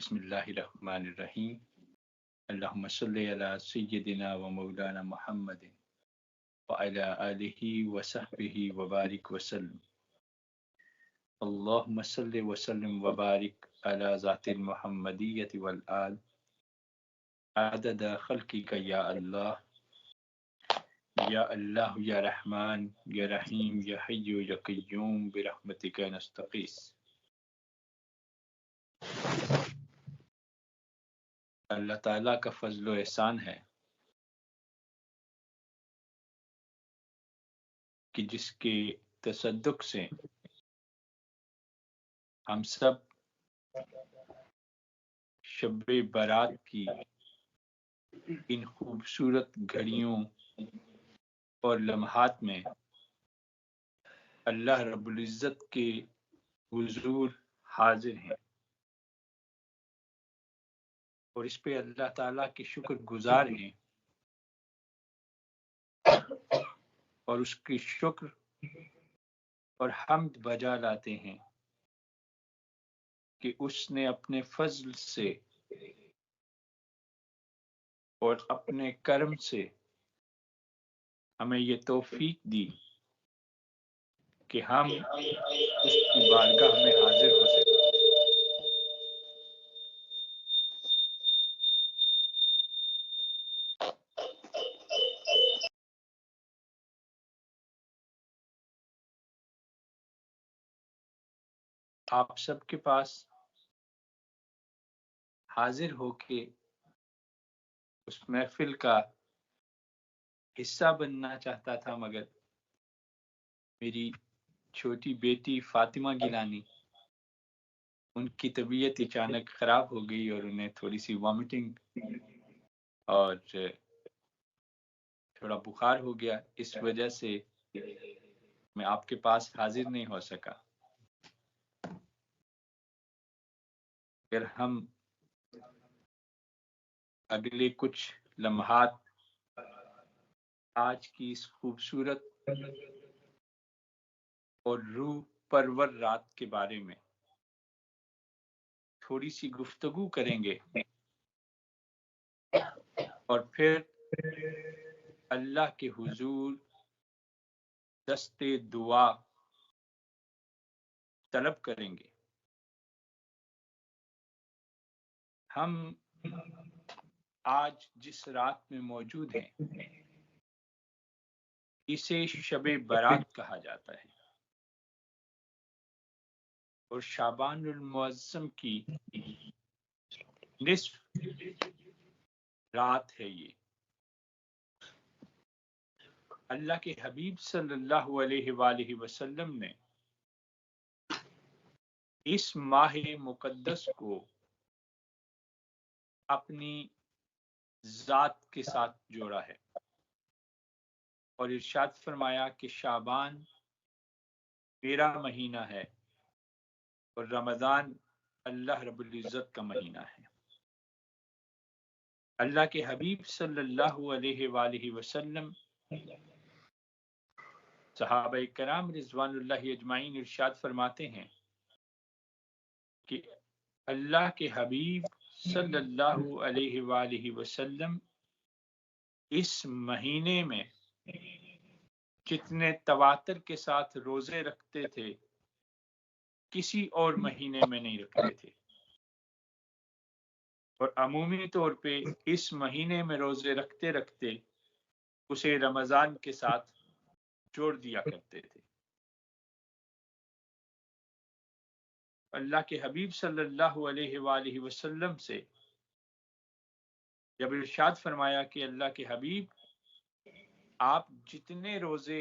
بسم اللہ الرحمن الرحیم اللہم صلی علی سیدنا و مولانا محمد وعلی آلہ وصحبہ وبارک وسلم اللہم صلی وسلم وبارک علی ذات المحمدیت والآل عدد خلقک یا اللہ یا رحمان یا رحیم یا حی یا قیوم برحمتک نستغیث۔ اللہ تعالیٰ کا فضل و احسان ہے کہ جس کے تصدق سے ہم سب شب برات کی ان خوبصورت گھڑیوں اور لمحات میں اللہ رب العزت کے حضور حاضر ہیں، اور اس پہ اللہ تعالیٰ کے شکر گزار ہیں، اور اس کی شکر اور حمد بجا لاتے ہیں کہ اس نے اپنے فضل سے اور اپنے کرم سے ہمیں یہ توفیق دی کہ ہم اس کی بارگاہ میں حاضر ہو سکیں۔ آپ سب کے پاس حاضر ہو کے اس محفل کا حصہ بننا چاہتا تھا، مگر میری چھوٹی بیٹی فاطمہ گیلانی، ان کی طبیعت اچانک خراب ہو گئی اور انہیں تھوڑی سی وامٹنگ اور تھوڑا بخار ہو گیا، اس وجہ سے میں آپ کے پاس حاضر نہیں ہو سکا۔ پھر ہم اگلے کچھ لمحات آج کی اس خوبصورت اور روح پرور رات کے بارے میں تھوڑی سی گفتگو کریں گے، اور پھر اللہ کے حضور دست دعا طلب کریں گے۔ ہم آج جس رات میں موجود ہیں اسے شب برات کہا جاتا ہے، اور شعبان المعظم کی نصف رات ہے یہ۔ اللہ کے حبیب صلی اللہ علیہ وآلہ وسلم نے اس ماہ مقدس کو اپنی ذات کے ساتھ جوڑا ہے، اور ارشاد فرمایا کہ شعبان میرا مہینہ ہے اور رمضان اللہ رب العزت کا مہینہ ہے۔ اللہ کے حبیب صلی اللہ علیہ وآلہ وسلم، صحابہ کرام رضوان اللہ اجمعین ارشاد فرماتے ہیں کہ اللہ کے حبیب صلی اللہ علیہ وآلہ وسلم اس مہینے میں جتنے تواتر کے ساتھ روزے رکھتے تھے کسی اور مہینے میں نہیں رکھتے تھے، اور عمومی طور پہ اس مہینے میں روزے رکھتے رکھتے اسے رمضان کے ساتھ جوڑ دیا کرتے تھے۔ اللہ کے حبیب صلی اللہ علیہ وآلہ وسلم سے جب ارشاد فرمایا کہ اللہ کے حبیب آپ جتنے روزے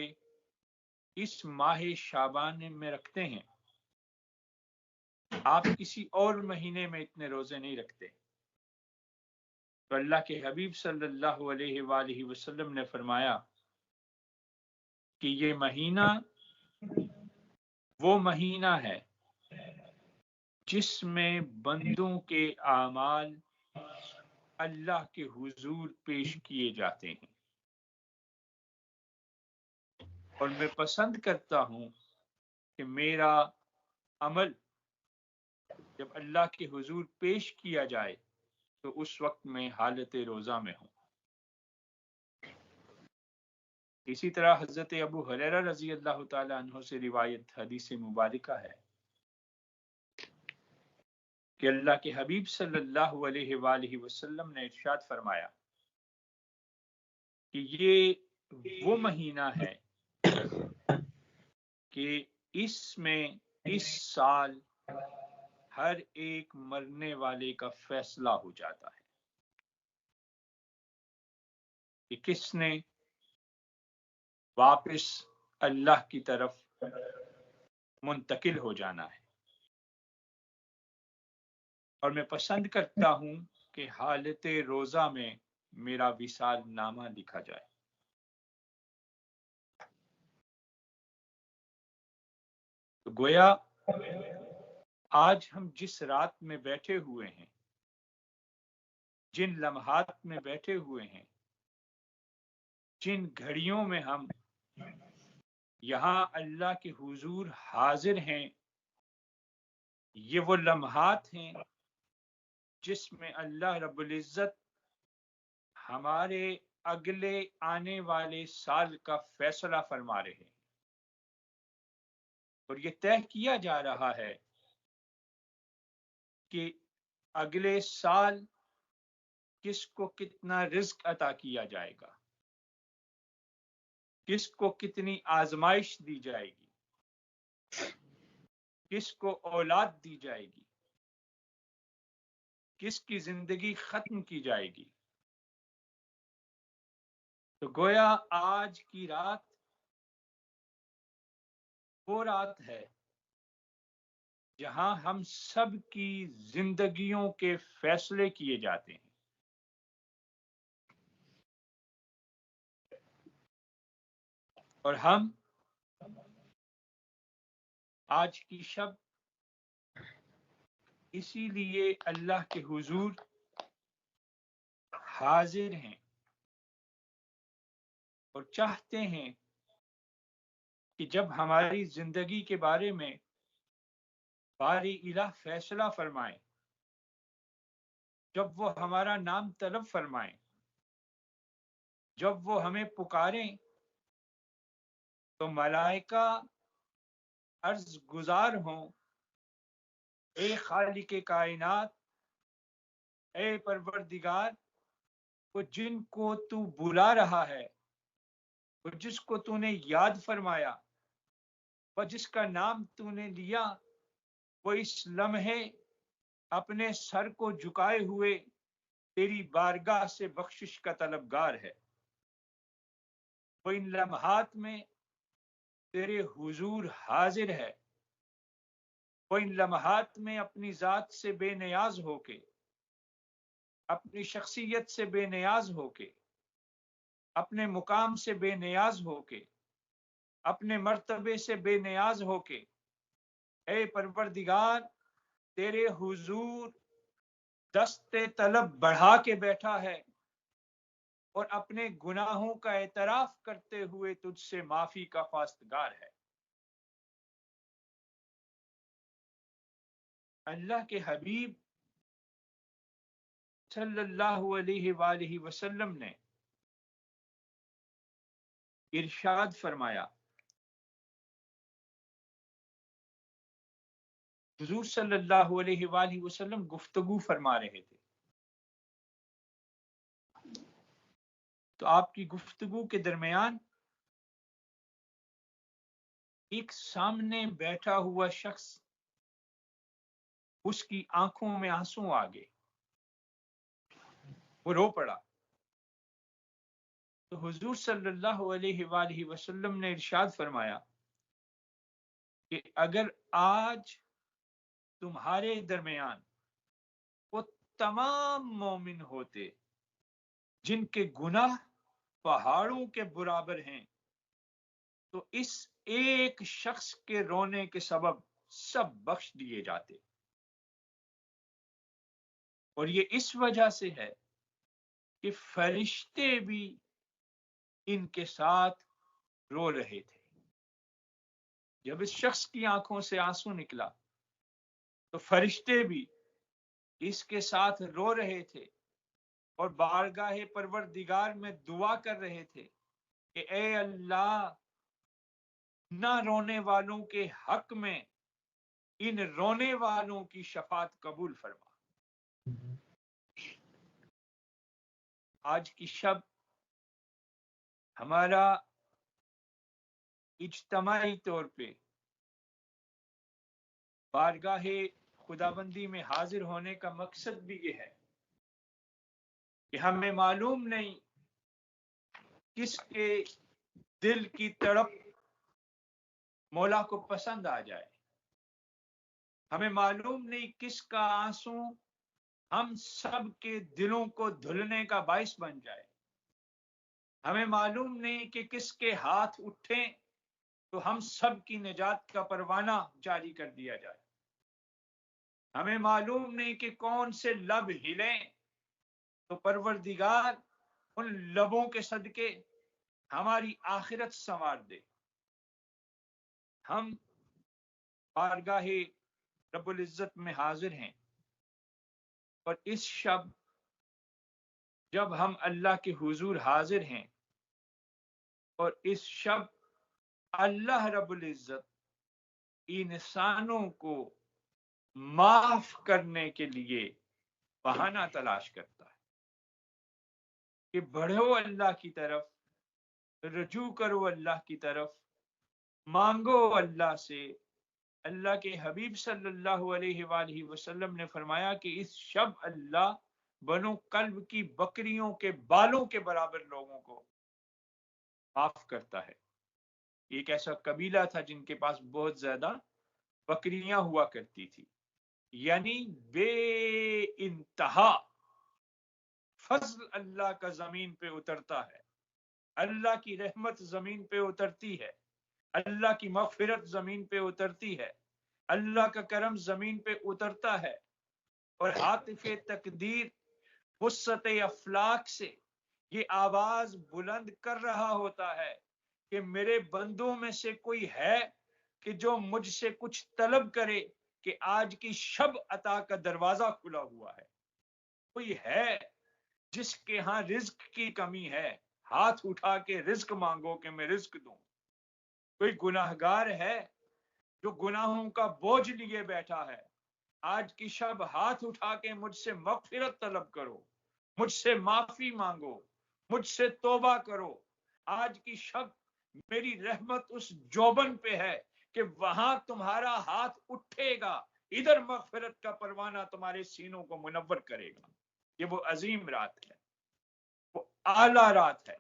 اس ماہ شعبان میں رکھتے ہیں آپ کسی اور مہینے میں اتنے روزے نہیں رکھتے، تو اللہ کے حبیب صلی اللہ علیہ وآلہ وسلم نے فرمایا کہ یہ مہینہ وہ مہینہ ہے جس میں بندوں کے اعمال اللہ کے حضور پیش کیے جاتے ہیں، اور میں پسند کرتا ہوں کہ میرا عمل جب اللہ کے حضور پیش کیا جائے تو اس وقت میں حالت روزہ میں ہوں۔ اسی طرح حضرت ابو ہریرہ رضی اللہ تعالی عنہ سے روایت حدیث مبارکہ ہے کہ اللہ کے حبیب صلی اللہ علیہ وآلہ وسلم نے ارشاد فرمایا کہ یہ وہ مہینہ ہے کہ اس میں اس سال ہر ایک مرنے والے کا فیصلہ ہو جاتا ہے کہ کس نے واپس اللہ کی طرف منتقل ہو جانا ہے، اور میں پسند کرتا ہوں کہ حالت روزہ میں میرا وصال نامہ لکھا جائے۔ تو گویا آج ہم جس رات میں بیٹھے ہوئے ہیں، جن لمحات میں بیٹھے ہوئے ہیں، جن گھڑیوں میں ہم یہاں اللہ کے حضور حاضر ہیں، یہ وہ لمحات ہیں جس میں اللہ رب العزت ہمارے اگلے آنے والے سال کا فیصلہ فرما رہے ہیں، اور یہ طے کیا جا رہا ہے کہ اگلے سال کس کو کتنا رزق عطا کیا جائے گا، کس کو کتنی آزمائش دی جائے گی، کس کو اولاد دی جائے گی، کس کی زندگی ختم کی جائے گی۔ تو گویا آج کی رات وہ رات ہے جہاں ہم سب کی زندگیوں کے فیصلے کیے جاتے ہیں، اور ہم آج کی شب اسی لیے اللہ کے حضور حاضر ہیں اور چاہتے ہیں کہ جب ہماری زندگی کے بارے میں باری الہ فیصلہ فرمائیں، جب وہ ہمارا نام طلب فرمائیں، جب وہ ہمیں پکاریں، تو ملائکہ عرض گزار ہوں، اے خالق کائنات، اے پروردگار، وہ جن کو تو بلا رہا ہے، وہ جس کو تو نے یاد فرمایا، وہ جس کا نام تو نے لیا، وہ اس لمحے اپنے سر کو جھکائے ہوئے تیری بارگاہ سے بخشش کا طلبگار ہے۔ وہ ان لمحات میں تیرے حضور حاضر ہے، وہ ان لمحات میں اپنی ذات سے بے نیاز ہو کے، اپنی شخصیت سے بے نیاز ہو کے، اپنے مقام سے بے نیاز ہو کے، اپنے مرتبے سے بے نیاز ہو کے، اے پروردگار، تیرے حضور دست طلب بڑھا کے بیٹھا ہے اور اپنے گناہوں کا اعتراف کرتے ہوئے تجھ سے معافی کا خواستگار ہے۔ اللہ کے حبیب صلی اللہ علیہ وآلہ وسلم نے ارشاد فرمایا، حضور صلی اللہ علیہ وآلہ وسلم گفتگو فرما رہے تھے، تو آپ کی گفتگو کے درمیان ایک سامنے بیٹھا ہوا شخص، اس کی آنکھوں میں آنسو آ گئے، وہ رو پڑا۔ تو حضور صلی اللہ علیہ وآلہ وسلم نے ارشاد فرمایا کہ اگر آج تمہارے درمیان وہ تمام مومن ہوتے جن کے گناہ پہاڑوں کے برابر ہیں، تو اس ایک شخص کے رونے کے سبب سب بخش دیے جاتے، اور یہ اس وجہ سے ہے کہ فرشتے بھی ان کے ساتھ رو رہے تھے۔ جب اس شخص کی آنکھوں سے آنسو نکلا تو فرشتے بھی اس کے ساتھ رو رہے تھے اور بارگاہ پروردگار میں دعا کر رہے تھے کہ اے اللہ، نہ رونے والوں کے حق میں ان رونے والوں کی شفاعت قبول فرما۔ آج کی شب ہمارا اجتماعی طور پہ بارگاہ خداوندی میں حاضر ہونے کا مقصد بھی یہ ہے کہ ہمیں معلوم نہیں کس کے دل کی تڑپ مولا کو پسند آ جائے، ہمیں معلوم نہیں کس کا آنسو ہم سب کے دلوں کو دھلنے کا باعث بن جائے، ہمیں معلوم نہیں کہ کس کے ہاتھ اٹھیں تو ہم سب کی نجات کا پروانہ جاری کر دیا جائے، ہمیں معلوم نہیں کہ کون سے لب ہلیں تو پروردگار ان لبوں کے صدقے ہماری آخرت سنوار دے۔ ہم بارگاہ رب العزت میں حاضر ہیں، اور اس شب جب ہم اللہ کے حضور حاضر ہیں، اور اس شب اللہ رب العزت انسانوں کو معاف کرنے کے لیے بہانہ تلاش کرتا ہے کہ بڑھو اللہ کی طرف، رجوع کرو اللہ کی طرف، مانگو اللہ سے۔ اللہ کے حبیب صلی اللہ علیہ وآلہ وسلم نے فرمایا کہ اس شب اللہ بنو کلب کی بکریوں کے بالوں کے برابر لوگوں کو معاف کرتا ہے۔ ایک ایسا قبیلہ تھا جن کے پاس بہت زیادہ بکریاں ہوا کرتی تھی، یعنی بے انتہا فضل اللہ کا زمین پہ اترتا ہے، اللہ کی رحمت زمین پہ اترتی ہے، اللہ کی مغفرت زمین پہ اترتی ہے، اللہ کا کرم زمین پہ اترتا ہے، اور عاطف تقدیر وسعت افلاک سے یہ آواز بلند کر رہا ہوتا ہے کہ میرے بندوں میں سے کوئی ہے کہ جو مجھ سے کچھ طلب کرے کہ آج کی شب عطا کا دروازہ کھلا ہوا ہے، کوئی ہے جس کے ہاں رزق کی کمی ہے، ہاتھ اٹھا کے رزق مانگو کہ میں رزق دوں۔ کوئی گناہگار ہے جو گناہوں کا بوجھ لیے بیٹھا ہے، آج کی شب ہاتھ اٹھا کے مجھ سے مغفرت طلب کرو، مجھ سے معافی مانگو، مجھ سے توبہ کرو۔ آج کی شب میری رحمت اس جوبن پہ ہے کہ وہاں تمہارا ہاتھ اٹھے گا، ادھر مغفرت کا پروانہ تمہارے سینوں کو منور کرے گا۔ یہ وہ عظیم رات ہے، وہ اعلیٰ رات ہے،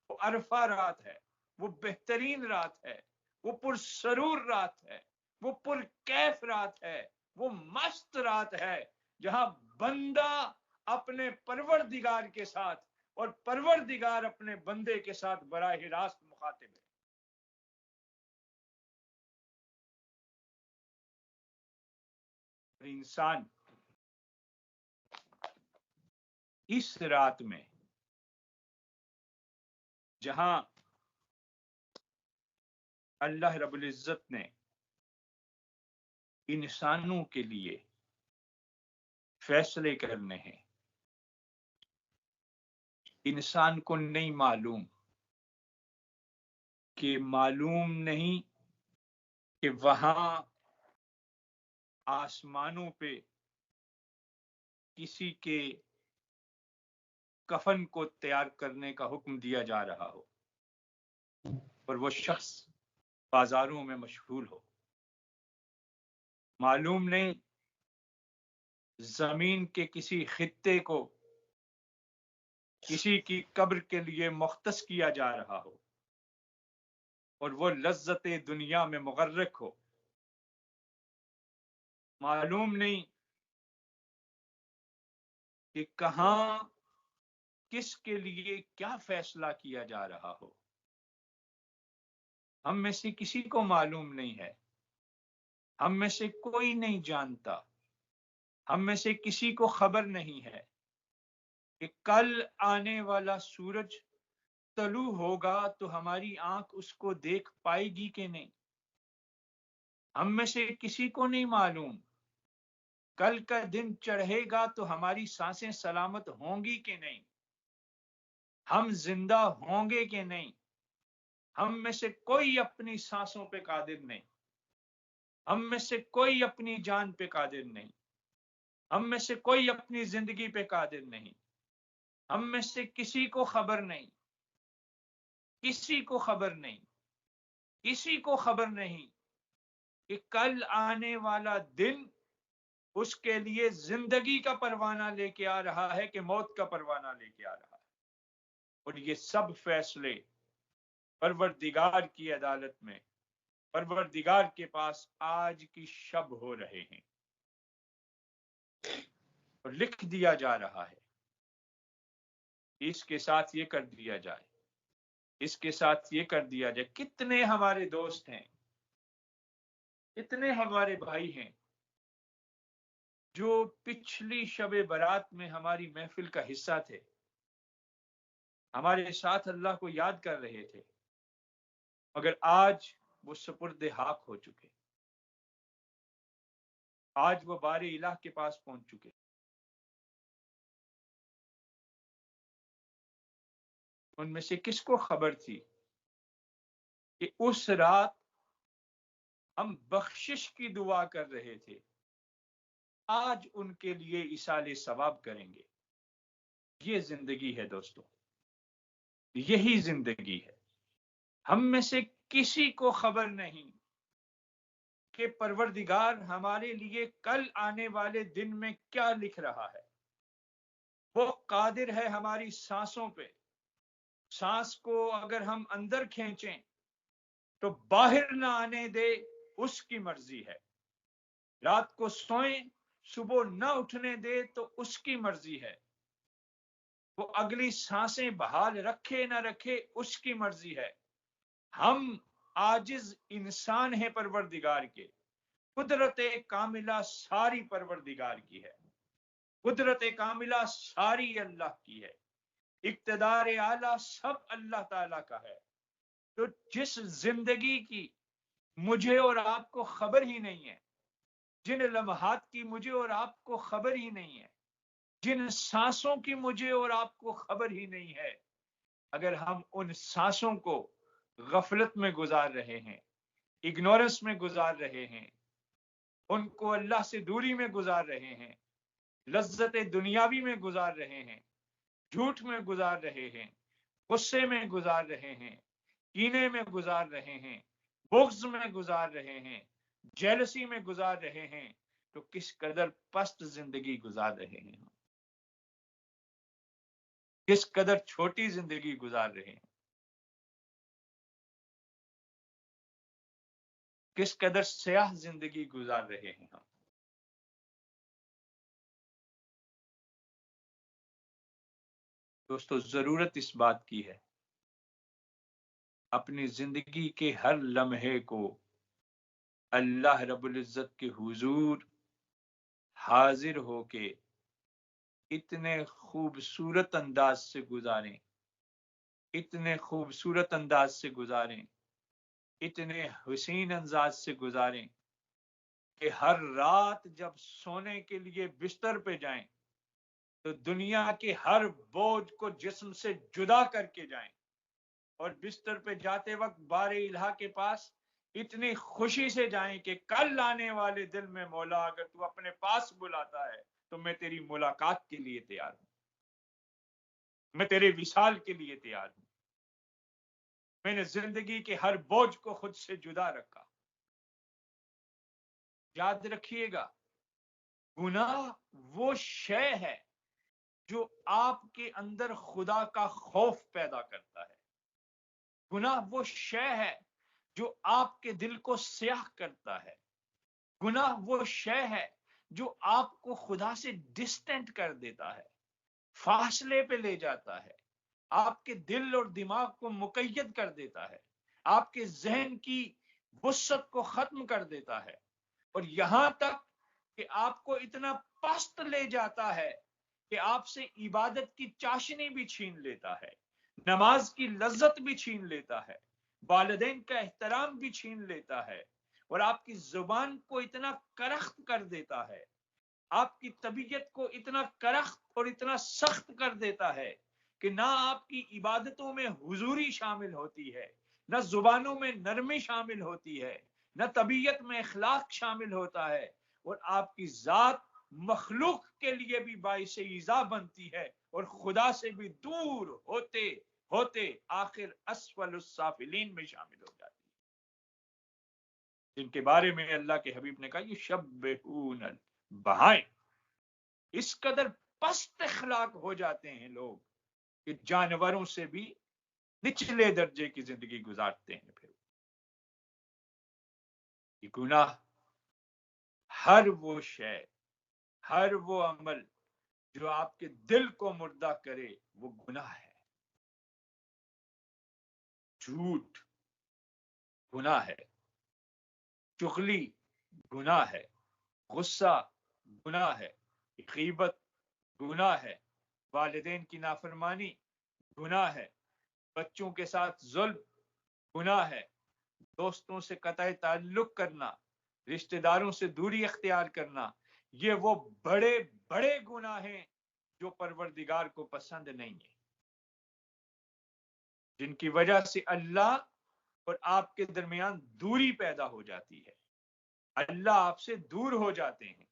وہ عرفہ رات ہے، وہ بہترین رات ہے، وہ پرسرور رات ہے، وہ پرکیف رات ہے، وہ مست رات ہے جہاں بندہ اپنے پروردگار کے ساتھ اور پروردگار اپنے بندے کے ساتھ براہ راست مخاطب ہے۔ انسان اس رات میں جہاں اللہ رب العزت نے انسانوں کے لیے فیصلے کرنے ہیں، انسان کو نہیں معلوم کہ وہاں آسمانوں پہ کسی کے کفن کو تیار کرنے کا حکم دیا جا رہا ہو اور وہ شخص بازاروں میں مشغول ہو، معلوم نہیں زمین کے کسی خطے کو کسی کی قبر کے لیے مختص کیا جا رہا ہو اور وہ لذت دنیا میں مغرق ہو، معلوم نہیں کہ کہاں کس کے لیے کیا فیصلہ کیا جا رہا ہو، ہم میں سے کسی کو معلوم نہیں ہے، ہم میں سے کوئی نہیں جانتا، ہم میں سے کسی کو خبر نہیں ہے کہ کل آنے والا سورج طلوع ہوگا تو ہماری آنکھ اس کو دیکھ پائے گی کہ نہیں، ہم میں سے کسی کو نہیں معلوم کل کا دن چڑھے گا تو ہماری سانسیں سلامت ہوں گی کہ نہیں، ہم زندہ ہوں گے کہ نہیں۔ ہم میں سے کوئی اپنی سانسوں پہ قادر نہیں، ہم میں سے کوئی اپنی جان پہ قادر نہیں، ہم میں سے کوئی اپنی زندگی پہ قادر نہیں، ہم میں سے کسی کو خبر نہیں، کسی کو خبر نہیں، کسی کو خبر نہیں کہ کل آنے والا دن اس کے لیے زندگی کا پروانہ لے کے آ رہا ہے کہ موت کا پروانہ لے کے آ رہا ہے۔ اور یہ سب فیصلے پروردگار کی عدالت میں، پروردگار کے پاس آج کی شب ہو رہے ہیں اور لکھ دیا جا رہا ہے۔ اس کے ساتھ یہ کر دیا جائے، اس کے ساتھ یہ کر دیا جائے۔ کتنے ہمارے دوست ہیں، کتنے ہمارے بھائی ہیں جو پچھلی شب برات میں ہماری محفل کا حصہ تھے، ہمارے ساتھ اللہ کو یاد کر رہے تھے، مگر آج وہ سپرد خاک ہو چکے، آج وہ بار الہ کے پاس پہنچ چکے۔ ان میں سے کس کو خبر تھی کہ اس رات ہم بخشش کی دعا کر رہے تھے، آج ان کے لیے ایصال ثواب کریں گے۔ یہ زندگی ہے دوستو، یہی زندگی ہے۔ ہم میں سے کسی کو خبر نہیں کہ پروردگار ہمارے لیے کل آنے والے دن میں کیا لکھ رہا ہے۔ وہ قادر ہے ہماری سانسوں پہ، سانس کو اگر ہم اندر کھینچیں تو باہر نہ آنے دے، اس کی مرضی ہے۔ رات کو سوئیں، صبح نہ اٹھنے دے تو اس کی مرضی ہے۔ وہ اگلی سانسیں بحال رکھے نہ رکھے، اس کی مرضی ہے۔ ہم عاجز انسان ہیں پروردگار کے، قدرت کاملہ ساری پروردگار کی ہے، قدرت کاملہ ساری اللہ کی ہے، اقتدار اعلیٰ سب اللہ تعالی کا ہے۔ تو جس زندگی کی مجھے اور آپ کو خبر ہی نہیں ہے، جن لمحات کی مجھے اور آپ کو خبر ہی نہیں ہے، جن سانسوں کی مجھے اور آپ کو خبر ہی نہیں ہے، اگر ہم ان سانسوں کو غفلت میں گزار رہے ہیں، اگنورنس میں گزار رہے ہیں، ان کو اللہ سے دوری میں گزار رہے ہیں، لذت دنیاوی میں گزار رہے ہیں، جھوٹ میں گزار رہے ہیں، غصے میں گزار رہے ہیں، کینے میں گزار رہے ہیں، بغض میں گزار رہے ہیں، جیلسی میں گزار رہے ہیں، تو کس قدر پست زندگی گزار رہے ہیں، کس قدر چھوٹی زندگی گزار رہے ہیں، کس قدر سیاہ زندگی گزار رہے ہیں ہم۔ دوستو ضرورت اس بات کی ہے، اپنی زندگی کے ہر لمحے کو اللہ رب العزت کے حضور حاضر ہو کے اتنے خوبصورت انداز سے گزاریں، اتنے خوبصورت انداز سے گزاریں، اتنے حسین انداز سے گزاریں کہ ہر رات جب سونے کے لیے بستر پہ جائیں تو دنیا کے ہر بوجھ کو جسم سے جدا کر کے جائیں، اور بستر پہ جاتے وقت بار الہ کے پاس اتنی خوشی سے جائیں کہ کل آنے والے دن میں مولا اگر تو اپنے پاس بلاتا ہے تو میں تیری ملاقات کے لیے تیار ہوں، میں تیرے وصال کے لیے تیار ہوں۔ میں نے زندگی کے ہر بوجھ کو خود سے جدا رکھا۔ یاد رکھیے گا، گناہ وہ شے ہے جو آپ کے اندر خدا کا خوف پیدا کرتا ہے، گناہ وہ شے ہے جو آپ کے دل کو سیاہ کرتا ہے، گناہ وہ شے ہے جو آپ کو خدا سے ڈسٹینٹ کر دیتا ہے، فاصلے پہ لے جاتا ہے، آپ کے دل اور دماغ کو مقید کر دیتا ہے، آپ کے ذہن کی وسعت کو ختم کر دیتا ہے، اور یہاں تک کہ آپ کو اتنا پست لے جاتا ہے کہ آپ سے عبادت کی چاشنی بھی چھین لیتا ہے، نماز کی لذت بھی چھین لیتا ہے، والدین کا احترام بھی چھین لیتا ہے، اور آپ کی زبان کو اتنا کرخت کر دیتا ہے، آپ کی طبیعت کو اتنا کرخت اور اتنا سخت کر دیتا ہے کہ نہ آپ کی عبادتوں میں حضوری شامل ہوتی ہے، نہ زبانوں میں نرمی شامل ہوتی ہے، نہ طبیعت میں اخلاق شامل ہوتا ہے، اور آپ کی ذات مخلوق کے لیے بھی باعث ایذا بنتی ہے اور خدا سے بھی دور ہوتے ہوتے آخر اسفل السافلین میں شامل ہو جاتی ہے، جن کے بارے میں اللہ کے حبیب نے کہا یشبہون البہائم، اس قدر پست اخلاق ہو جاتے ہیں لوگ کہ جانوروں سے بھی نچلے درجے کی زندگی گزارتے ہیں۔ پھر یہ گناہ، ہر وہ شے، ہر وہ عمل جو آپ کے دل کو مردہ کرے وہ گناہ ہے۔ جھوٹ گناہ ہے، چغلی گناہ ہے، غصہ گناہ ہے، غیبت گناہ ہے، والدین کی نافرمانی گناہ ہے، بچوں کے ساتھ ظلم گناہ ہے، دوستوں سے قطع تعلق کرنا، رشتہ داروں سے دوری اختیار کرنا، یہ وہ بڑے بڑے گناہ ہیں جو پروردگار کو پسند نہیں ہے، جن کی وجہ سے اللہ اور آپ کے درمیان دوری پیدا ہو جاتی ہے، اللہ آپ سے دور ہو جاتے ہیں،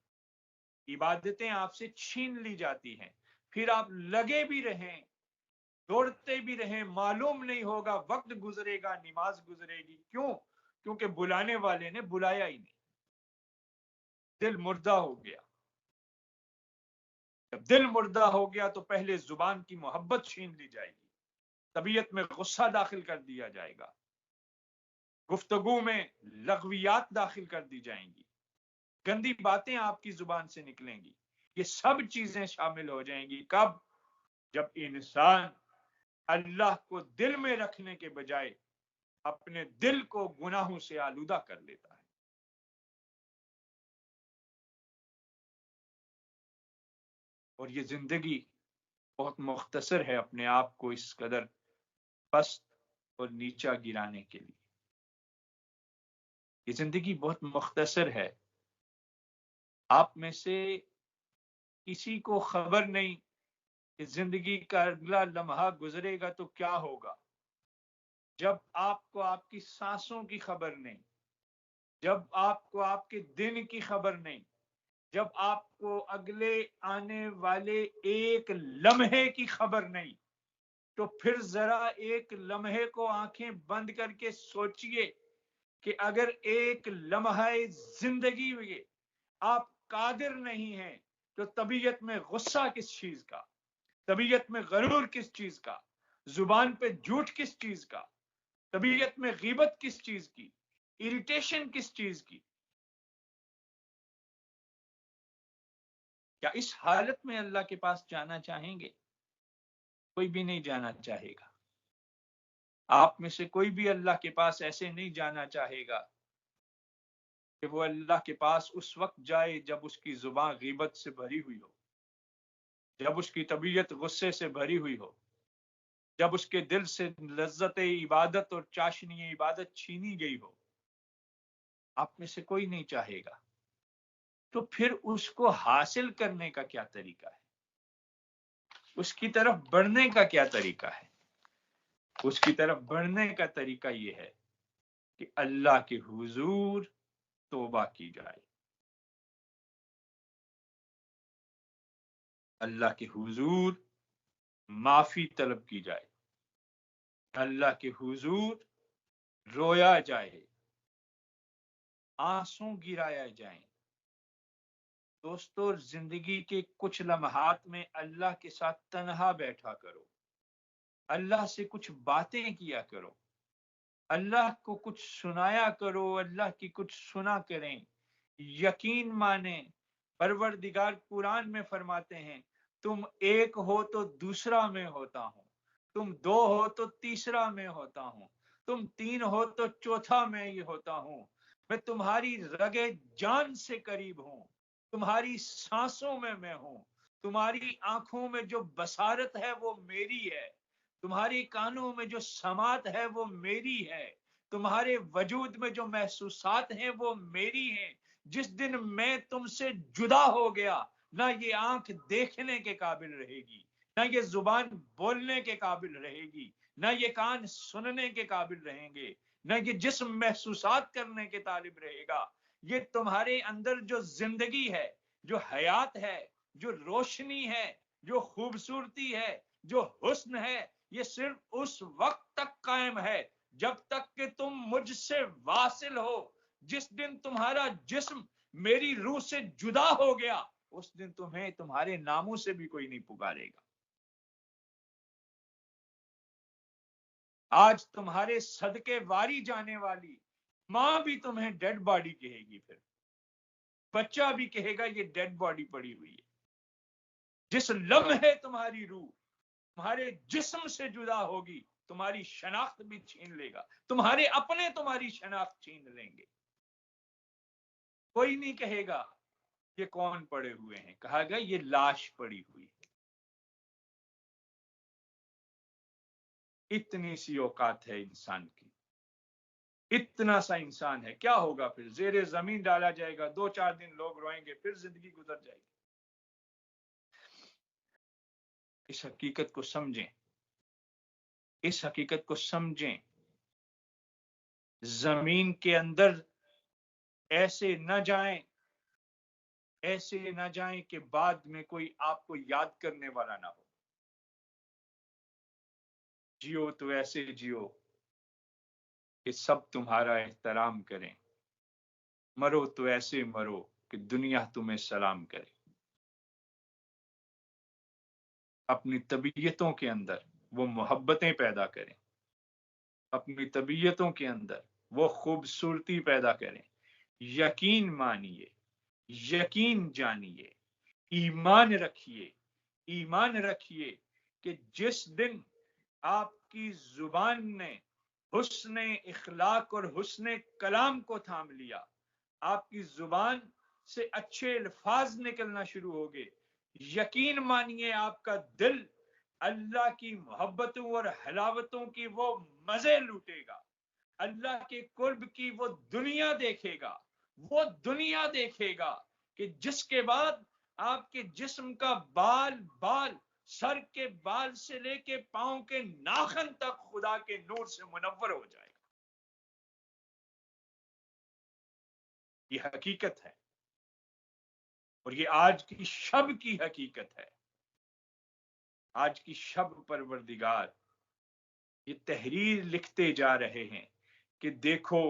عبادتیں آپ سے چھین لی جاتی ہیں، پھر آپ لگے بھی رہیں، دوڑتے بھی رہیں، معلوم نہیں ہوگا، وقت گزرے گا، نماز گزرے گی، کیوں؟ کیونکہ بلانے والے نے بلایا ہی نہیں، دل مردہ ہو گیا۔ جب دل مردہ ہو گیا تو پہلے زبان کی محبت چھین لی جائے گی، طبیعت میں غصہ داخل کر دیا جائے گا، گفتگو میں لغویات داخل کر دی جائیں گی، گندی باتیں آپ کی زبان سے نکلیں گی، یہ سب چیزیں شامل ہو جائیں گی۔ کب؟ جب انسان اللہ کو دل میں رکھنے کے بجائے اپنے دل کو گناہوں سے آلودہ کر لیتا ہے۔ اور یہ زندگی بہت مختصر ہے اپنے آپ کو اس قدر پست اور نیچا گرانے کے لیے، یہ زندگی بہت مختصر ہے۔ آپ میں سے کسی کو خبر نہیں کہ زندگی کا اگلا لمحہ گزرے گا تو کیا ہوگا، جب آپ کو آپ کی سانسوں کی خبر نہیں، جب آپ کو آپ کے دن کی خبر نہیں، جب آپ کو اگلے آنے والے ایک لمحے کی خبر نہیں، تو پھر ذرا ایک لمحے کو آنکھیں بند کر کے سوچئے کہ اگر ایک لمحہ زندگی میں آپ قادر نہیں ہیں تو طبیعت میں غصہ کس چیز کا، طبیعت میں غرور کس چیز کا، زبان پہ جھوٹ کس چیز کا، طبیعت میں غیبت کس چیز کی، اریٹیشن کس چیز کی؟ کیا اس حالت میں اللہ کے پاس جانا چاہیں گے؟ کوئی بھی نہیں جانا چاہے گا۔ آپ میں سے کوئی بھی اللہ کے پاس ایسے نہیں جانا چاہے گا کہ وہ اللہ کے پاس اس وقت جائے جب اس کی زبان غیبت سے بھری ہوئی ہو، جب اس کی طبیعت غصے سے بھری ہوئی ہو، جب اس کے دل سے لذت عبادت اور چاشنی عبادت چھینی گئی ہو۔ آپ میں سے کوئی نہیں چاہے گا۔ تو پھر اس کو حاصل کرنے کا کیا طریقہ ہے؟ اس کی طرف بڑھنے کا کیا طریقہ ہے؟ اس کی طرف بڑھنے کا طریقہ یہ ہے کہ اللہ کے حضور توبہ کی جائے، اللہ کے حضور معافی طلب کی جائے، اللہ کے حضور رویا جائے، آنسو گرایا جائیں۔ دوستو، زندگی کے کچھ لمحات میں اللہ کے ساتھ تنہا بیٹھا کرو، اللہ سے کچھ باتیں کیا کرو، اللہ کو کچھ سنایا کرو، اللہ کی کچھ سنا کریں۔ یقین مانیں، پروردگار قرآن میں فرماتے ہیں تم ایک ہو تو دوسرا میں ہوتا ہوں، تم دو ہو تو تیسرا میں ہوتا ہوں، تم تین ہو تو چوتھا میں ہی ہوتا ہوں، میں تمہاری رگے جان سے قریب ہوں، تمہاری سانسوں میں ہوں، تمہاری آنکھوں میں جو بصارت ہے وہ میری ہے، تمہاری کانوں میں جو سماعت ہے وہ میری ہے، تمہارے وجود میں جو محسوسات ہیں وہ میری ہیں، جس دن میں تم سے جدا ہو گیا نہ یہ آنکھ دیکھنے کے قابل رہے گی، نہ یہ زبان بولنے کے قابل رہے گی، نہ یہ کان سننے کے قابل رہیں گے، نہ یہ جسم محسوسات کرنے کے طالب رہے گا۔ یہ تمہارے اندر جو زندگی ہے، جو حیات ہے، جو روشنی ہے، جو خوبصورتی ہے، جو حسن ہے، یہ صرف اس وقت تک قائم ہے جب تک کہ تم مجھ سے واصل ہو۔ جس دن تمہارا جسم میری روح سے جدا ہو گیا، اس دن تمہیں تمہارے ناموں سے بھی کوئی نہیں پکارے گا۔ آج تمہارے صدقے واری جانے والی ماں بھی تمہیں ڈیڈ باڈی کہے گی، پھر بچہ بھی کہے گا یہ ڈیڈ باڈی پڑی ہوئی ہے۔ جس لمحے تمہاری روح تمہارے جسم سے جدا ہوگی، تمہاری شناخت بھی چھین لے گا، تمہارے اپنے تمہاری شناخت چھین لیں گے۔ کوئی نہیں کہے گا یہ کون پڑے ہوئے ہیں، کہا گیا یہ لاش پڑی ہوئی ہے۔ اتنی سی اوقات ہے انسان کی، اتنا سا انسان ہے، کیا ہوگا پھر؟ زیر زمین ڈالا جائے گا، 2-4 دن لوگ روئیں گے، پھر زندگی گزر جائے گی۔ اس حقیقت کو سمجھیں، اس حقیقت کو سمجھیں۔ زمین کے اندر ایسے نہ جائیں، ایسے نہ جائیں کہ بعد میں کوئی آپ کو یاد کرنے والا نہ ہو۔ جیو تو ایسے جیو کہ سب تمہارا احترام کریں، مرو تو ایسے مرو کہ دنیا تمہیں سلام کرے۔ اپنی طبیعتوں کے اندر وہ محبتیں پیدا کریں، اپنی طبیعتوں کے اندر وہ خوبصورتی پیدا کریں۔ یقین مانیے، یقین جانیے، ایمان رکھیے، ایمان رکھیے کہ جس دن آپ کی زبان نے حسن اخلاق اور حسن کلام کو تھام لیا، آپ کی زبان سے اچھے الفاظ نکلنا شروع ہو گئے، یقین مانیے آپ کا دل اللہ کی محبتوں اور حلاوتوں کی وہ مزے لوٹے گا، اللہ کے قرب کی وہ دنیا دیکھے گا، وہ دنیا دیکھے گا کہ جس کے بعد آپ کے جسم کا بال بال، سر کے بال سے لے کے پاؤں کے ناخن تک خدا کے نور سے منور ہو جائے گا۔ یہ حقیقت ہے، اور یہ آج کی شب کی حقیقت ہے۔ آج کی شب پروردگار یہ تحریر لکھتے جا رہے ہیں کہ دیکھو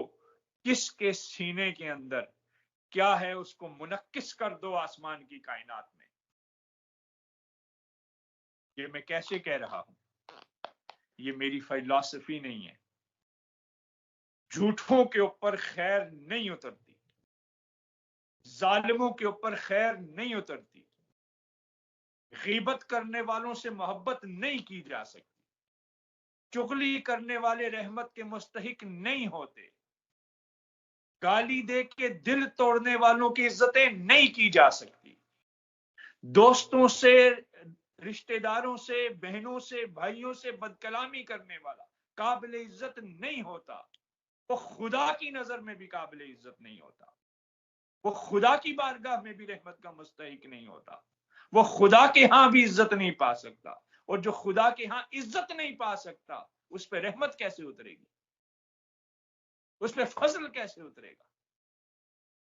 کس کے سینے کے اندر کیا ہے، اس کو منعکس کر دو آسمان کی کائنات میں۔ یہ میں کیسے کہہ رہا ہوں؟ یہ میری فلسفی نہیں ہے۔ جھوٹوں کے اوپر خیر نہیں اترتی، ظالموں کے اوپر خیر نہیں اترتی، غیبت کرنے والوں سے محبت نہیں کی جا سکتی، چغلی کرنے والے رحمت کے مستحق نہیں ہوتے، گالی دے کے دل توڑنے والوں کی عزتیں نہیں کی جا سکتی، دوستوں سے، رشتہ داروں سے، بہنوں سے، بھائیوں سے بد کلامی کرنے والا قابل عزت نہیں ہوتا، وہ خدا کی نظر میں بھی قابل عزت نہیں ہوتا، وہ خدا کی بارگاہ میں بھی رحمت کا مستحق نہیں ہوتا، وہ خدا کے ہاں بھی عزت نہیں پا سکتا، اور جو خدا کے ہاں عزت نہیں پا سکتا اس پہ رحمت کیسے اترے گی؟ اس پہ فضل کیسے اترے گا؟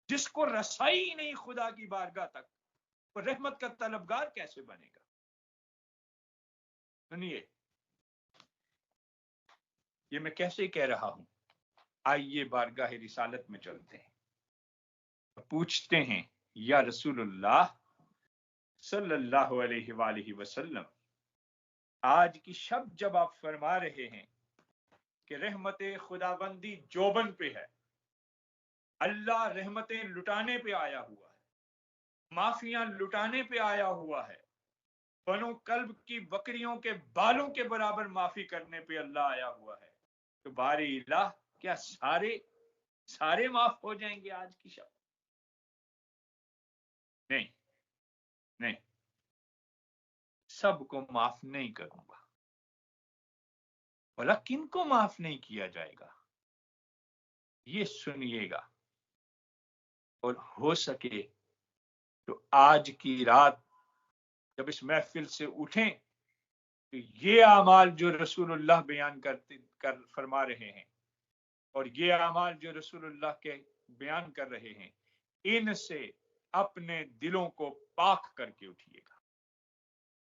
جس کو رسائی ہی نہیں خدا کی بارگاہ تک، وہ رحمت کا طلبگار کیسے بنے گا؟ سنیے، یہ میں کیسے کہہ رہا ہوں؟ آئیے بارگاہ رسالت میں چلتے ہیں، پوچھتے ہیں یا رسول اللہ صلی اللہ علیہ وآلہ وسلم، آج کی شب جب آپ فرما رہے ہیں کہ رحمت خداوندی جوبن پہ ہے، اللہ رحمتیں لٹانے پہ آیا ہوا ہے، معافیاں لٹانے پہ آیا ہوا ہے، بنو کلب کی بکریوں کے بالوں کے برابر معافی کرنے پہ اللہ آیا ہوا ہے، تو باری الہ کیا سارے معاف ہو جائیں گے آج کی شب؟ نہیں، نہیں، سب کو معاف نہیں کروں گا۔ بھلا کن کو معاف نہیں کیا جائے گا؟ یہ سنیے گا، اور ہو سکے تو آج کی رات جب اس محفل سے اٹھیں تو یہ اعمال جو رسول اللہ بیان فرما رہے ہیں، اور یہ اعمال جو رسول اللہ کے بیان کر رہے ہیں، ان سے اپنے دلوں کو پاک کر کے اٹھیے گا،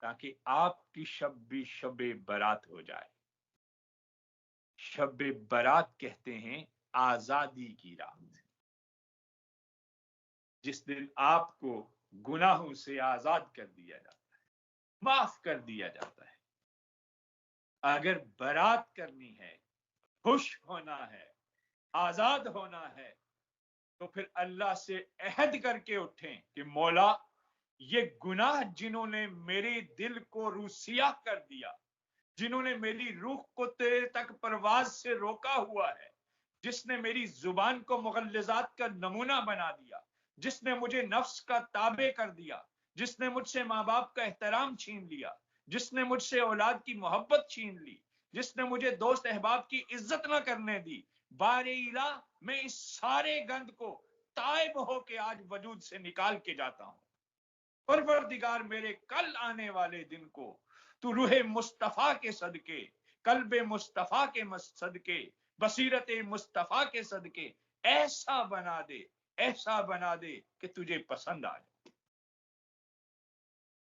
تاکہ آپ کی شب بھی شب برات ہو جائے۔ شب برات کہتے ہیں آزادی کی رات، جس دن آپ کو گناہوں سے آزاد کر دیا جاتا ہے، معاف کر دیا جاتا ہے۔ اگر برات کرنی ہے، خوش ہونا ہے، آزاد ہونا ہے، تو پھر اللہ سے عہد کر کے اٹھیں کہ مولا یہ گناہ جنہوں نے میرے دل کو روسیاہ کر دیا، جنہوں نے میری روح کو تیرے تک پرواز سے روکا ہوا ہے، جس نے میری زبان کو مغلظات کا نمونہ بنا دیا، جس نے مجھے نفس کا تابع کر دیا، جس نے مجھ سے ماں باپ کا احترام چھین لیا، جس نے مجھ سے اولاد کی محبت چھین لی، جس نے مجھے دوست احباب کی عزت نہ کرنے دی، بار الہ میں اس سارے گند کو تائب ہو کے آج وجود سے نکال کے جاتا ہوں۔ پروردگار میرے کل آنے والے دن کو تو روح مصطفیٰ کے صدقے، قلب مصطفیٰ کے صدقے، بصیرت مصطفیٰ کے صدقے ایسا بنا دے، ایسا بنا دے کہ تجھے پسند آ جائے۔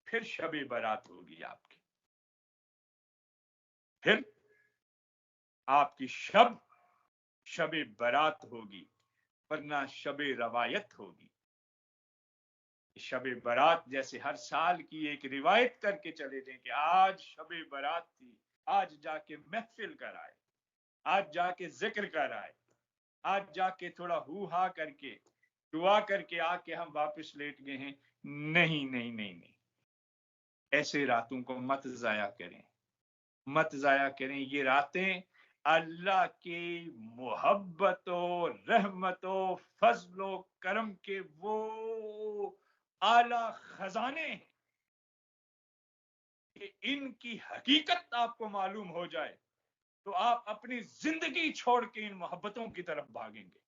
پھر شب برات ہوگی آپ کی، پھر آپ کی شب برات ہوگی، ورنہ شب روایت ہوگی۔ شب برات جیسے ہر سال کی ایک روایت کر کے چلے جائیں کہ آج شب برات تھی، آج جا کے محفل کر آئے، آج جا کے ذکر کر آئے، آج جا کے تھوڑا ہو ہا کر کے دعا کر کے آ کے ہم واپس لیٹ گئے ہیں۔ نہیں نہیں نہیں نہیں، ایسے راتوں کو مت ضائع کریں، مت ضائع کریں۔ یہ راتیں اللہ کی محبت و رحمت و فضل و کرم کے وہ اعلی خزانے ہیں کہ ان کی حقیقت آپ کو معلوم ہو جائے تو آپ اپنی زندگی چھوڑ کے ان محبتوں کی طرف بھاگیں گے۔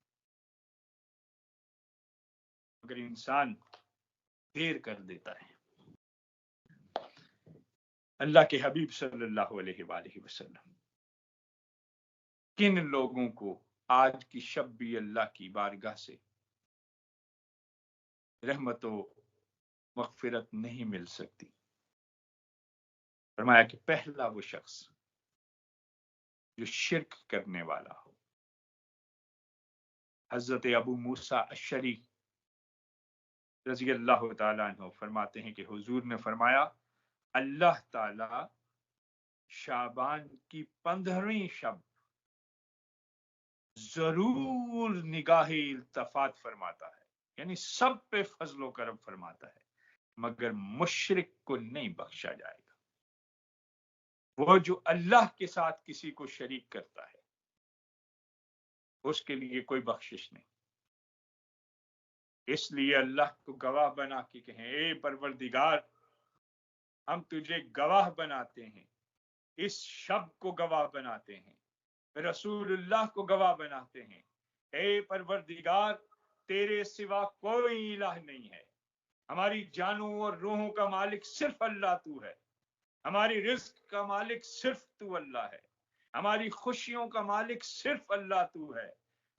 اگر انسان دیر کر دیتا ہے، اللہ کے حبیب صلی اللہ علیہ وآلہ وسلم کن لوگوں کو آج کی شب بھی اللہ کی بارگاہ سے رحمت و مغفرت نہیں مل سکتی؟ فرمایا کہ پہلا وہ شخص جو شرک کرنے والا ہو۔ حضرت ابو موسیٰ اشعری رضی اللہ تعالیٰ عنہ فرماتے ہیں کہ حضور نے فرمایا اللہ تعالی شعبان کی 15ویں شب ضرور نگاہ التفات فرماتا ہے، یعنی سب پہ فضل و کرم فرماتا ہے، مگر مشرک کو نہیں بخشا جائے گا۔ وہ جو اللہ کے ساتھ کسی کو شریک کرتا ہے اس کے لیے کوئی بخشش نہیں۔ اس لیے اللہ کو گواہ بنا کے کہیں اے پروردگار ہم تجھے گواہ بناتے ہیں، اس شب کو گواہ بناتے ہیں، رسول اللہ کو گواہ بناتے ہیں، اے پروردگار تیرے سوا کوئی الہ نہیں ہے، ہماری جانوں اور روحوں کا مالک صرف اللہ تو ہے، ہماری رزق کا مالک صرف تو اللہ ہے، ہماری خوشیوں کا مالک صرف اللہ تو ہے،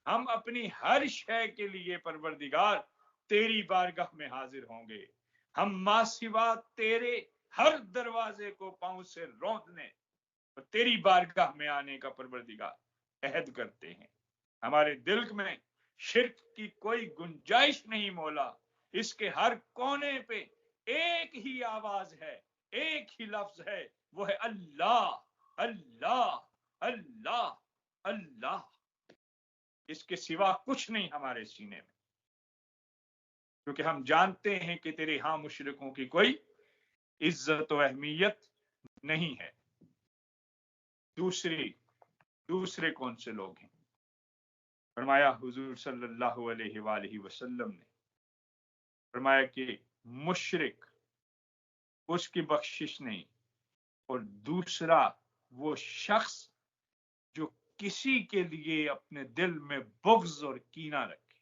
ہم اپنی ہر شے کے لیے پروردگار تیری بارگاہ میں حاضر ہوں گے، ہم ماں سوا تیرے ہر دروازے کو پاؤں سے روندنے اور تیری بارگاہ میں آنے کا پروردگار عہد کرتے ہیں۔ ہمارے دل میں شرک کی کوئی گنجائش نہیں مولا، اس کے ہر کونے پہ ایک ہی آواز ہے، ایک ہی لفظ ہے، وہ ہے اللہ اللہ اللہ اللہ۔ اس کے سوا کچھ نہیں ہمارے سینے میں، کیونکہ ہم جانتے ہیں کہ تیرے ہاں مشرکوں کی کوئی عزت و اہمیت نہیں ہے۔ دوسرے کون سے لوگ ہیں؟ فرمایا حضور صلی اللہ علیہ وآلہ وسلم نے فرمایا کہ مشرک اس کی بخشش نہیں، اور دوسرا وہ شخص جو کسی کے لیے اپنے دل میں بغض اور کینہ رکھے۔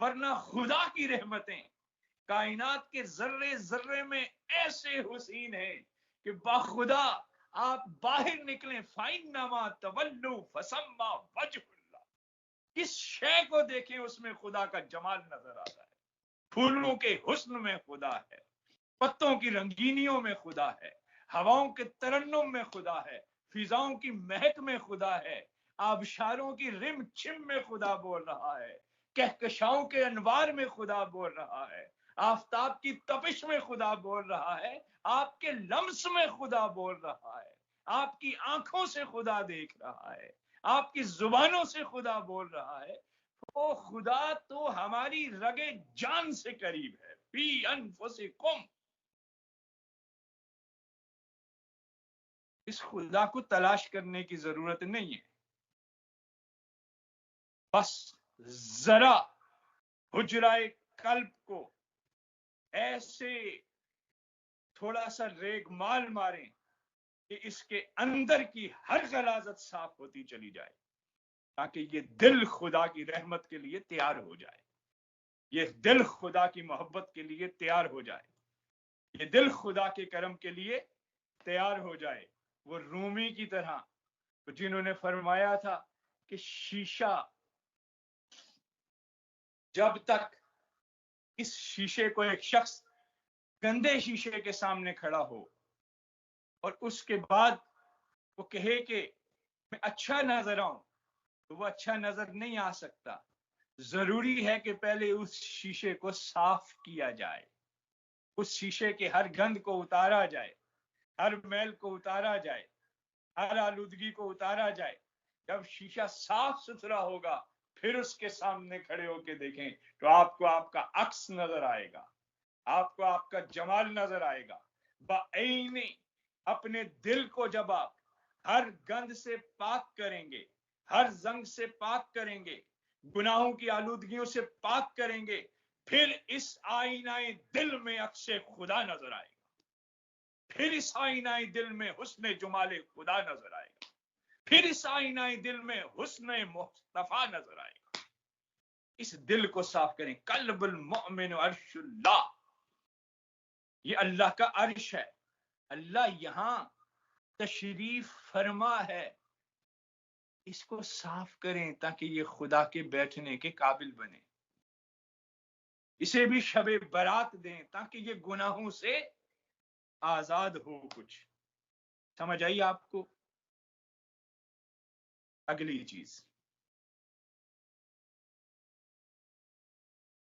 ورنہ خدا کی رحمتیں کائنات کے ذرے ذرے میں ایسے حسین ہیں کہ باخدا آپ باہر نکلیں فَإِنَّمَا تَوَلُّوا فَثَمَّ وَجْهُ اللَّهِ، کس شے کو دیکھیں اس میں خدا کا جمال نظر آتا ہے. پھولوں کے حسن میں خدا ہے، پتوں کی رنگینیوں میں خدا ہے، ہواؤں کے ترنم میں خدا ہے، فضاؤں کی مہک میں خدا ہے، آبشاروں کی رم چھم میں خدا بول رہا ہے، کہکشاؤں کے انوار میں خدا بول رہا ہے، آفتاب کی تپش میں خدا بول رہا ہے، آپ کے لمس میں خدا بول رہا ہے، آپ کی آنکھوں سے خدا دیکھ رہا ہے، آپ کی زبانوں سے خدا بول رہا ہے. وہ خدا تو ہماری رگے جان سے قریب ہے. فی انفسکم، اس خدا کو تلاش کرنے کی ضرورت نہیں ہے. بس ذرا حجرائے قلب کو ایسے تھوڑا سا ریگ مال ماریں کہ اس کے اندر کی ہر غلاظت صاف ہوتی چلی جائے، تاکہ یہ دل خدا کی رحمت کے لیے تیار ہو جائے، یہ دل خدا کی محبت کے لیے تیار ہو جائے، یہ دل خدا کے کرم کے لیے تیار ہو جائے. وہ رومی کی طرح جنہوں نے فرمایا تھا کہ شیشہ جب تک اس شیشے کو ایک شخص گندے شیشے کے سامنے کھڑا ہو اور اس کے بعد وہ کہے کہ میں اچھا نظر آؤں، تو وہ اچھا نظر نہیں آ سکتا. ضروری ہے کہ پہلے اس شیشے کو صاف کیا جائے، اس شیشے کے ہر گند کو اتارا جائے، ہر میل کو اتارا جائے، ہر آلودگی کو اتارا جائے. جب شیشہ صاف ستھرا ہوگا پھر اس کے سامنے کھڑے ہو کے دیکھیں تو آپ کو آپ کا عکس نظر آئے گا، آپ کو آپ کا جمال نظر آئے گا. بعین اپنے دل کو جب آپ ہر گند سے پاک کریں گے، ہر زنگ سے پاک کریں گے، گناہوں کی آلودگیوں سے پاک کریں گے، پھر اس آئینہ دل میں عکس خدا نظر آئے گا، پھر اس آئینہ دل میں حسن جمال خدا نظر آئے گا، پھر اس آئینہ دل میں حسن مصطفیٰ نظر آئے گا. اس دل کو صاف کریں. قلب المؤمن عرش اللہ، یہ اللہ کا عرش ہے. اللہ یہاں تشریف فرما ہے. اس کو صاف کریں تاکہ یہ خدا کے بیٹھنے کے قابل بنے. اسے بھی شب برات دیں تاکہ یہ گناہوں سے آزاد ہو. کچھ سمجھ آئی آپ کو؟ اگلی چیز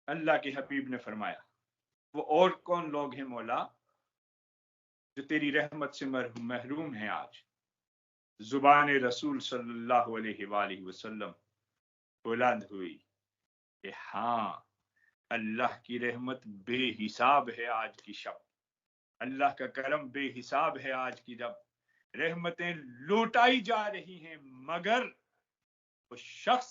اللہ کے حبیب نے فرمایا، وہ اور کون لوگ ہیں مولا جو تیری رحمت سے محروم ہیں آج؟ زبان رسول صلی اللہ علیہ وآلہ وسلم بلند ہوئی کہ ہاں، اللہ کی رحمت بے حساب ہے آج کی شب، اللہ کا کرم بے حساب ہے آج کی جب. رحمتیں لوٹائی جا رہی ہیں، مگر وہ شخص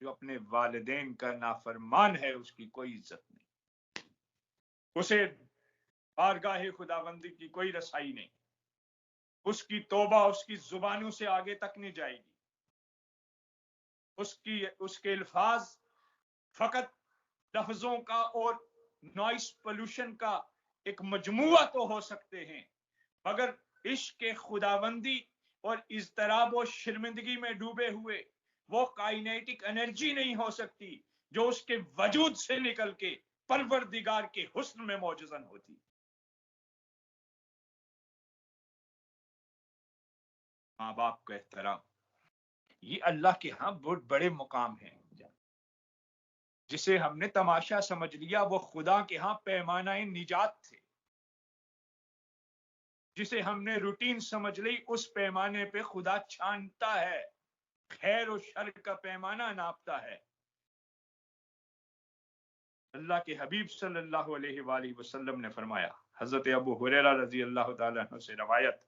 جو اپنے والدین کا نافرمان ہے اس کی کوئی عزت نہیں، اسے بارگاہ خداوندی کی کوئی رسائی نہیں، اس کی توبہ اس کی زبانوں سے آگے تک نہیں جائے گی. اس کے الفاظ فقط لفظوں کا اور نوائس پولوشن کا ایک مجموعہ تو ہو سکتے ہیں، مگر عشق خداوندی اور اضطراب و شرمندگی میں ڈوبے ہوئے وہ کائنیٹک انرجی نہیں ہو سکتی جو اس کے وجود سے نکل کے پروردگار کے حسن میں معجزن ہوتی. ماں باپ کا احترام، یہ اللہ کے ہاں بہت بڑے مقام ہیں. جسے ہم نے تماشا سمجھ لیا وہ خدا کے ہاں پیمانہ نجات تھے. جسے ہم نے روٹین سمجھ لی اس پیمانے پہ خدا چھانتا ہے، خیر و شر کا پیمانہ ناپتا ہے. اللہ کے حبیب صلی اللہ علیہ وآلہ وسلم نے فرمایا، حضرت ابو ہریرہ رضی اللہ تعالیٰ عنہ سے روایت،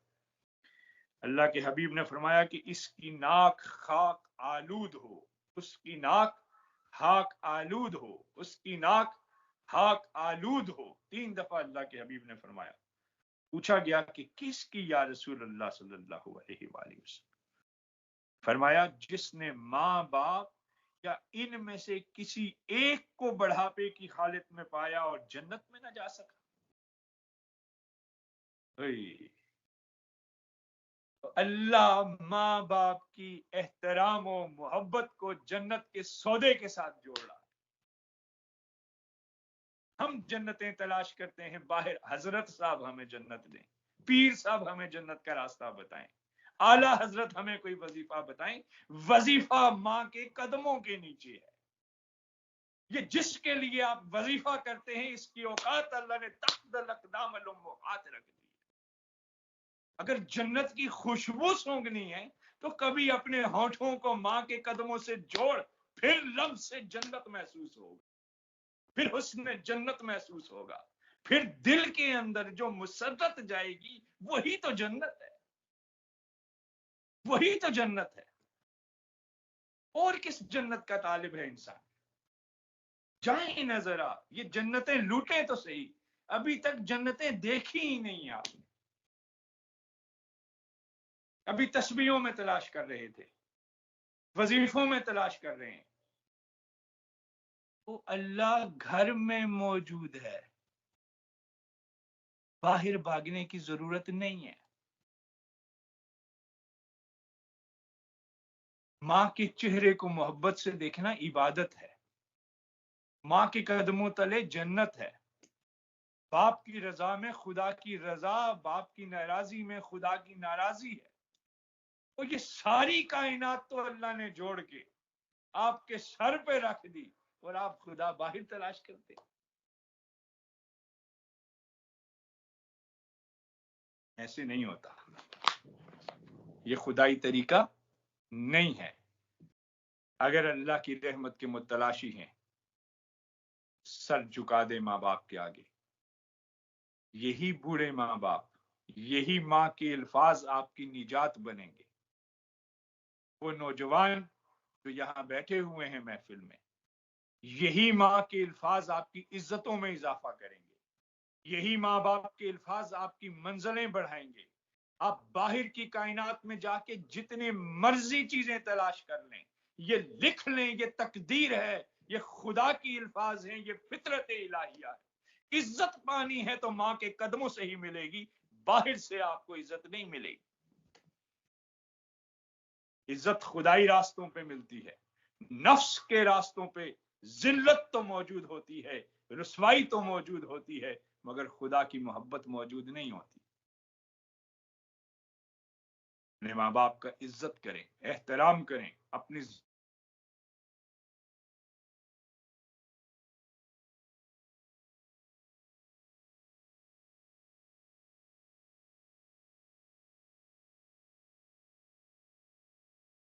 اللہ کے حبیب نے فرمایا کہ اس کی ناک خاک آلود ہو، اس کی ناک خاک آلود ہو، اس کی ناک خاک آلود ہو. 3 دفعہ اللہ کے حبیب نے فرمایا. پوچھا گیا کہ کس کی یا رسول اللہ صلی اللہ علیہ وآلہ وسلم؟ فرمایا جس نے ماں باپ یا ان میں سے کسی ایک کو بڑھاپے کی حالت میں پایا اور جنت میں نہ جا سکا؟ تو اللہ ماں باپ کی احترام و محبت کو جنت کے سودے کے ساتھ جوڑ رہا ہے۔ ہم جنتیں تلاش کرتے ہیں باہر، حضرت صاحب ہمیں جنت دیں، پیر صاحب ہمیں جنت کا راستہ بتائیں، اعلی حضرت ہمیں کوئی وظیفہ بتائیں۔ وظیفہ ماں کے قدموں کے نیچے ہے۔ یہ جس کے لیے آپ وظیفہ کرتے ہیں اس کی اوقات اللہ نے تحت الاقدام الامہات رکھ دی۔ اگر جنت کی خوشبو سونگنی ہے تو کبھی اپنے ہونٹوں کو ماں کے قدموں سے جوڑ، پھر لفظ سے جنت محسوس ہوگا، پھر حسن جنت محسوس ہوگا، پھر دل کے اندر جو مسرت جائے گی وہی تو جنت ہے، وہی تو جنت ہے۔ اور کس جنت کا طالب ہے انسان؟ جائیں نہ ذرا یہ جنتیں لوٹیں تو صحیح، ابھی تک جنتیں دیکھی ہی نہیں آپ نے، ابھی تسبیحوں میں تلاش کر رہے تھے، وظیفوں میں تلاش کر رہے ہیں۔ وہ اللہ گھر میں موجود ہے، باہر بھاگنے کی ضرورت نہیں ہے۔ ماں کے چہرے کو محبت سے دیکھنا عبادت ہے، ماں کے قدموں تلے جنت ہے۔ باپ کی رضا میں خدا کی رضا، باپ کی ناراضی میں خدا کی ناراضی ہے۔ تو یہ ساری کائنات تو اللہ نے جوڑ کے آپ کے سر پہ رکھ دی اور آپ خدا باہر تلاش کرتے۔ ایسے نہیں ہوتا، یہ خدائی طریقہ نہیں ہے۔ اگر اللہ کی رحمت کے متلاشی ہیں، سر جھکا دے ماں باپ کے آگے۔ یہی بوڑھے ماں باپ، یہی ماں کے الفاظ آپ کی نجات بنیں گے۔ وہ نوجوان جو یہاں بیٹھے ہوئے ہیں محفل میں، یہی ماں کے الفاظ آپ کی عزتوں میں اضافہ کریں گے، یہی ماں باپ کے الفاظ آپ کی منزلیں بڑھائیں گے۔ آپ باہر کی کائنات میں جا کے جتنے مرضی چیزیں تلاش کر لیں، یہ لکھ لیں، یہ تقدیر ہے، یہ خدا کی الفاظ ہیں، یہ فطرت الہیہ ہے۔ عزت پانی ہے تو ماں کے قدموں سے ہی ملے گی، باہر سے آپ کو عزت نہیں ملے گی۔ عزت خدائی راستوں پہ ملتی ہے، نفس کے راستوں پہ ذلت تو موجود ہوتی ہے، رسوائی تو موجود ہوتی ہے، مگر خدا کی محبت موجود نہیں ہوتی۔ اپنے ماں باپ کا عزت کریں، احترام کریں، اپنی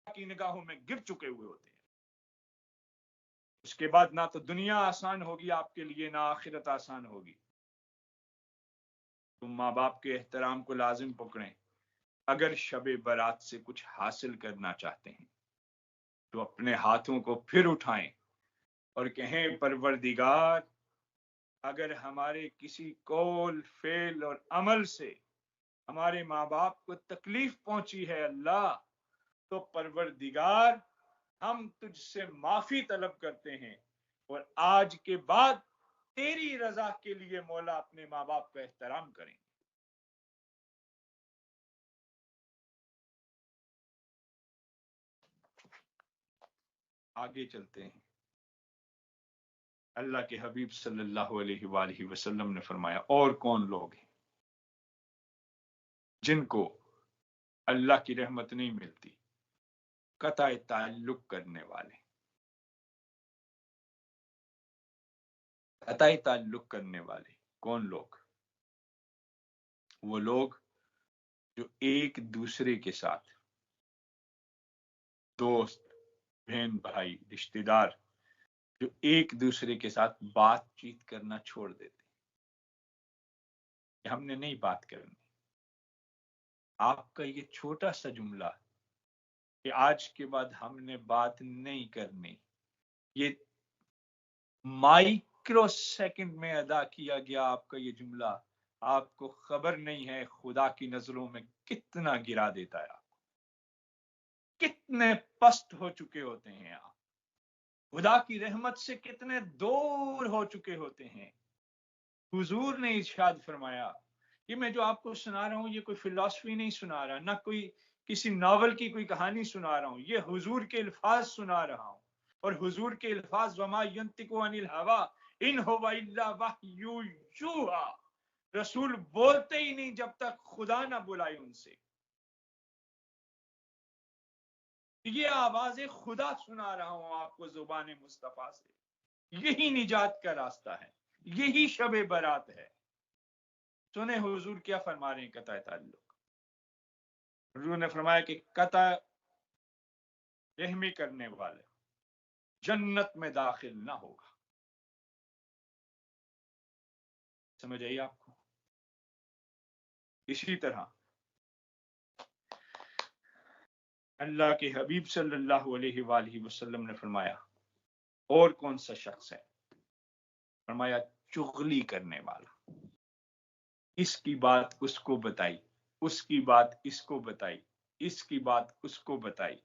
کی نگاہوں میں گر چکے ہوئے ہوتے ہیں۔ اس کے بعد نہ تو دنیا آسان ہوگی آپ کے لیے، نہ آخرت آسان ہوگی۔ تم ماں باپ کے احترام کو لازم پکڑیں۔ اگر شب برات سے کچھ حاصل کرنا چاہتے ہیں تو اپنے ہاتھوں کو پھر اٹھائیں اور کہیں پروردگار، اگر ہمارے کسی قول، فعل اور عمل سے ہمارے ماں باپ کو تکلیف پہنچی ہے اللہ، تو پروردگار ہم تجھ سے معافی طلب کرتے ہیں، اور آج کے بعد تیری رضا کے لیے مولا اپنے ماں باپ کا احترام کریں۔ آگے چلتے ہیں۔ اللہ کے حبیب صلی اللہ علیہ وآلہ وسلم نے فرمایا، اور کون لوگ ہیں جن کو اللہ کی رحمت نہیں ملتی؟ قطع تعلق کرنے والے، قطع تعلق کرنے والے کون لوگ؟ وہ لوگ جو ایک دوسرے کے ساتھ، دوست، بہن بھائی، رشتہ دار، جو ایک دوسرے کے ساتھ بات چیت کرنا چھوڑ دیتے کہ ہم نے نہیں بات کرنی۔ آپ کا یہ چھوٹا سا جملہ کہ آج کے بعد ہم نے بات نہیں کرنی، یہ مائکرو سیکنڈ میں ادا کیا گیا آپ کا یہ جملہ، آپ کو خبر نہیں ہے خدا کی نظروں میں کتنا گرا دیتا ہے، آپ کتنے پست ہو چکے ہوتے ہیں آپ۔ خدا کی رحمت سے کتنے دور ہو چکے ہوتے ہیں۔ حضور نے ارشاد فرمایا، یہ میں جو آپ کو سنا رہا ہوں یہ کوئی فلسفی نہیں سنا رہا، نہ کوئی کسی ناول کی کوئی کہانی سنا رہا ہوں، یہ حضور کے الفاظ سنا رہا ہوں۔ اور حضور کے الفاظ وما ینطق عن الہوا ان هو الا وحی یوحی، رسول بولتے ہی نہیں جب تک خدا نہ بلائے ان سے۔ یہ آواز خدا سنا رہا ہوں آپ کو زبان مصطفیٰ سے۔ یہی نجات کا راستہ ہے، یہی شب برات ہے۔ سنیں حضور کیا فرما رہے ہیں قطع تعلق۔ حضور نے فرمایا کہ قطع رحمی کرنے والے جنت میں داخل نہ ہوگا۔ سمجھ آئی آپ کو؟ اسی طرح اللہ کے حبیب صلی اللہ علیہ وآلہ وسلم نے فرمایا اور کون سا شخص ہے؟ فرمایا چغلی کرنے والا، اس کی بات اس کو بتائی، اس کی بات اس کو بتائی، اس کی بات اس کو بتائی۔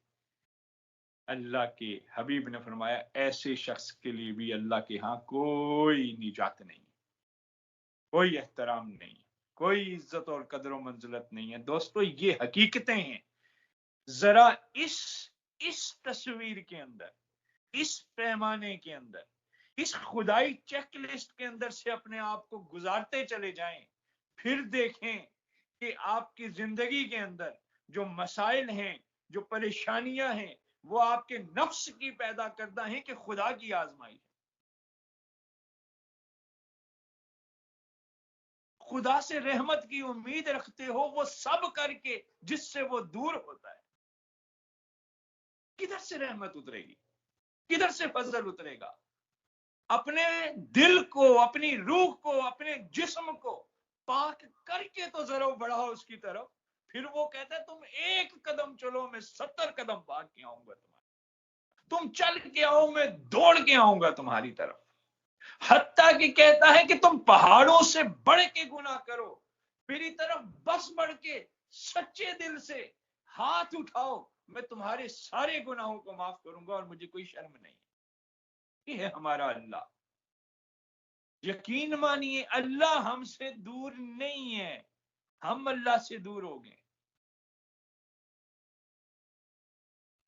اللہ کے حبیب نے فرمایا ایسے شخص کے لیے بھی اللہ کے ہاں کوئی نجات نہیں، کوئی احترام نہیں، کوئی عزت اور قدر و منزلت نہیں ہے۔ دوستو یہ حقیقتیں ہیں۔ ذرا اس تصویر کے اندر، اس پیمانے کے اندر، اس خدائی چیک لسٹ کے اندر سے اپنے آپ کو گزارتے چلے جائیں، پھر دیکھیں کہ آپ کی زندگی کے اندر جو مسائل ہیں، جو پریشانیاں ہیں، وہ آپ کے نفس کی پیدا کردہ ہیں کہ خدا کی آزمائی ہے۔ خدا سے رحمت کی امید رکھتے ہو، وہ سب کر کے جس سے وہ دور ہوتا ہے۔ کدھر سے رحمت اترے گی؟ کدھر سے فضل اترے گا؟ اپنے دل کو، اپنی روح کو، اپنے جسم کو پاک کر کے تو ذرا بڑھاؤ اس کی طرف۔ پھر وہ کہتا ہے تم ایک قدم چلو میں 70 قدم بھاگ کے آؤں گا تمہارے، تم چل کے آؤ میں دوڑ کے آؤں گا تمہاری طرف۔ حتیٰ کہ کہتا ہے کہ تم پہاڑوں سے بڑھ کے گناہ کرو، میری طرف بس بڑھ کے سچے دل سے ہاتھ اٹھاؤ، میں تمہارے سارے گناہوں کو معاف کروں گا اور مجھے کوئی شرم نہیں۔ یہ ہے ہمارا اللہ۔ یقین مانیے اللہ ہم سے دور نہیں ہے، ہم اللہ سے دور ہو گئے،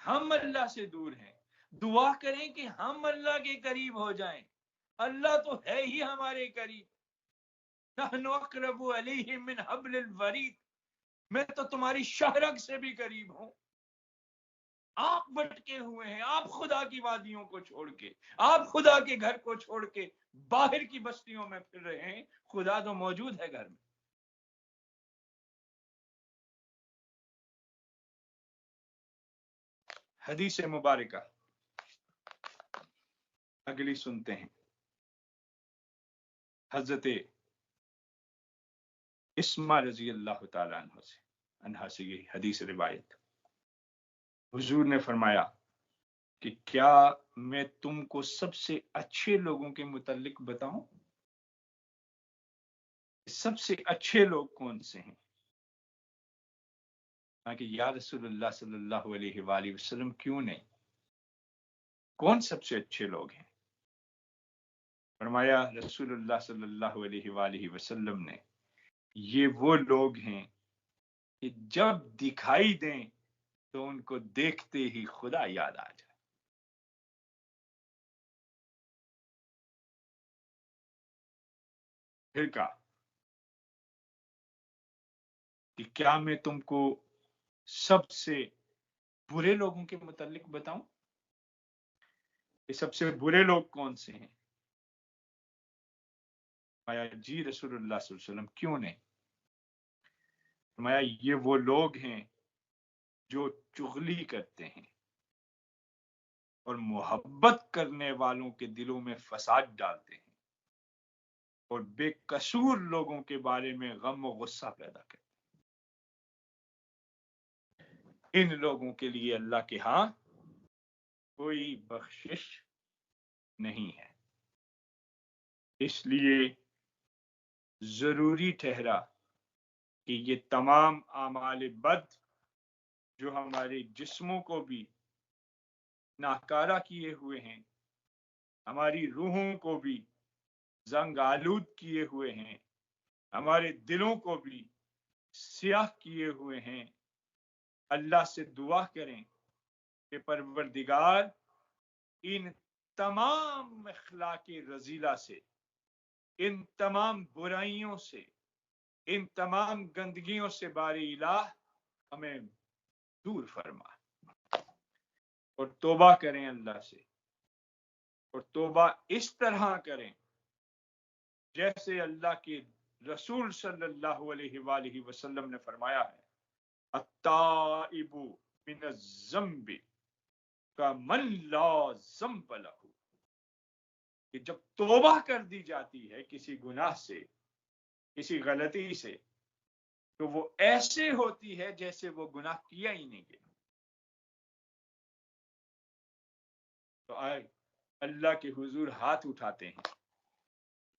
ہم اللہ سے دور ہیں۔ دعا کریں کہ ہم اللہ کے قریب ہو جائیں۔ اللہ تو ہے ہی ہمارے قریب۔ نحن اقرب الیہ من حبل الورید، میں تو تمہاری شہرگ سے بھی قریب ہوں۔ آپ بٹکے ہوئے ہیں، آپ خدا کی وادیوں کو چھوڑ کے، آپ خدا کے گھر کو چھوڑ کے باہر کی بستیوں میں پھر رہے ہیں، خدا تو موجود ہے گھر میں۔ حدیث مبارکہ اگلی سنتے ہیں، حضرت اسما رضی اللہ تعالیٰ عنہ سے یہ حدیث روایت۔ حضور نے فرمایا کہ کیا میں تم کو سب سے اچھے لوگوں کے متعلق بتاؤں؟ سب سے اچھے لوگ کون سے ہیں؟ کہ یا رسول اللہ صلی اللہ علیہ وآلہ وسلم کیوں نہیں، کون سب سے اچھے لوگ ہیں؟ فرمایا رسول اللہ صلی اللہ علیہ وآلہ وسلم نے، یہ وہ لوگ ہیں کہ جب دکھائی دیں تو ان کو دیکھتے ہی خدا یاد آ جائے۔ پھر کہا کہ کیا میں تم کو سب سے برے لوگوں کے متعلق بتاؤں؟ یہ سب سے برے لوگ کون سے ہیں؟ فرمایا جی رسول اللہ صلی اللہ علیہ وسلم کیوں نہیں؟ فرمایا یہ وہ لوگ ہیں جو چغلی کرتے ہیں اور محبت کرنے والوں کے دلوں میں فساد ڈالتے ہیں اور بے قصور لوگوں کے بارے میں غم و غصہ پیدا کرتے ہیں۔ ان لوگوں کے لیے اللہ کے ہاں کوئی بخشش نہیں ہے۔ اس لیے ضروری ٹھہرا کہ یہ تمام اعمال بد جو ہمارے جسموں کو بھی ناکارہ کیے ہوئے ہیں، ہماری روحوں کو بھی زنگ آلود کیے ہوئے ہیں، ہمارے دلوں کو بھی سیاہ کیے ہوئے ہیں۔ اللہ سے دعا کریں کہ پروردگار ان تمام اخلاق رذیلہ سے، ان تمام برائیوں سے، ان تمام گندگیوں سے باری الہ ہمیں دور فرما، اور توبہ کریں اللہ سے، اور توبہ اس طرح کریں جیسے اللہ کے رسول صلی اللہ علیہ وآلہ وسلم نے فرمایا ہے، التائب من الذنب کمن لا ذنب لہ، کہ جب توبہ کر دی جاتی ہے کسی گناہ سے، کسی غلطی سے، تو وہ ایسے ہوتی ہے جیسے وہ گناہ کیا ہی نہیں گیا۔ تو آئے اللہ کے حضور ہاتھ اٹھاتے ہیں،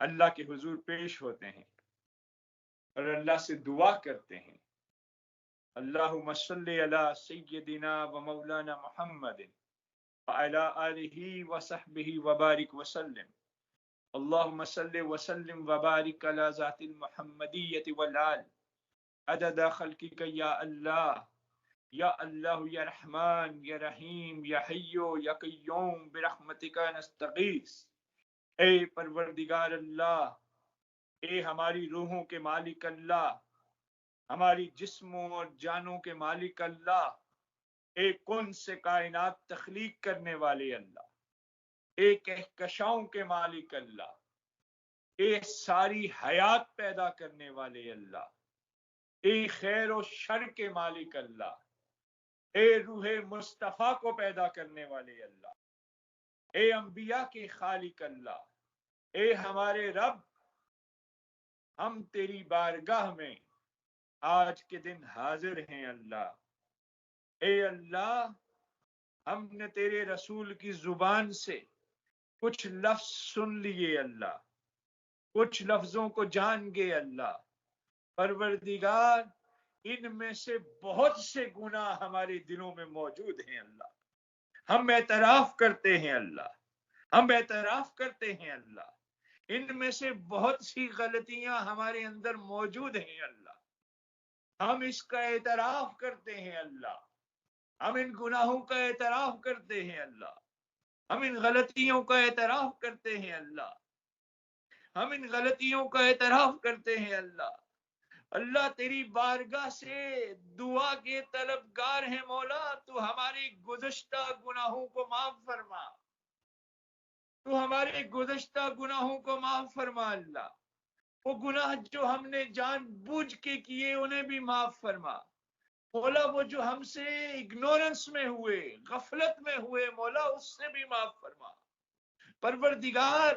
اللہ کے حضور پیش ہوتے ہیں، اور اللہ سے دعا کرتے ہیں، اللہم صلی علی سیدنا و مولانا محمد وعلی آلہ وصحبہ وبارک وسلم، اللہم صلی وسلم وبارک علی ذات المحمدیت والآل عدد خلقک یا اللہ، یا اللہ یا رحمان یا رحیم یا حیو یا قیوم برحمتک نستغیث۔ اے پروردگار اللہ، اے ہماری روحوں کے مالک اللہ، ہماری جسموں اور جانوں کے مالک اللہ، اے کون سے کائنات تخلیق کرنے والے اللہ، اے کہکشاؤں کے مالک اللہ، اے ساری حیات پیدا کرنے والے اللہ، اے خیر و شر کے مالک اللہ، اے روح مصطفیٰ کو پیدا کرنے والے اللہ، اے انبیاء کے خالق اللہ، اے ہمارے رب، ہم تیری بارگاہ میں آج کے دن حاضر ہیں اللہ۔ اے اللہ، ہم نے تیرے رسول کی زبان سے کچھ لفظ سن لیے اللہ، کچھ لفظوں کو جان گئے اللہ۔ پروردگار، ان میں سے بہت سے گناہ ہمارے دلوں میں موجود ہیں اللہ، ہم اعتراف کرتے ہیں اللہ، ہم اعتراف کرتے ہیں اللہ، ان میں سے بہت سی غلطیاں ہمارے اندر موجود ہیں اللہ، ہم اس کا اعتراف کرتے ہیں اللہ، ہم ان گناہوں کا اعتراف کرتے ہیں اللہ، ہم ان غلطیوں کا اعتراف کرتے ہیں اللہ، ہم ان غلطیوں کا اعتراف کرتے ہیں اللہ۔ اللہ تیری بارگاہ سے دعا کے طلبگار ہیں مولا، تو ہماری گزشتہ گناہوں کو معاف فرما، تو ہمارے گزشتہ گناہوں کو معاف فرما اللہ، وہ گناہ جو ہم نے جان بوجھ کے کیے انہیں بھی معاف فرما مولا، وہ جو ہم سے اگنورنس میں ہوئے، غفلت میں ہوئے مولا، اس سے بھی معاف فرما۔ پروردگار،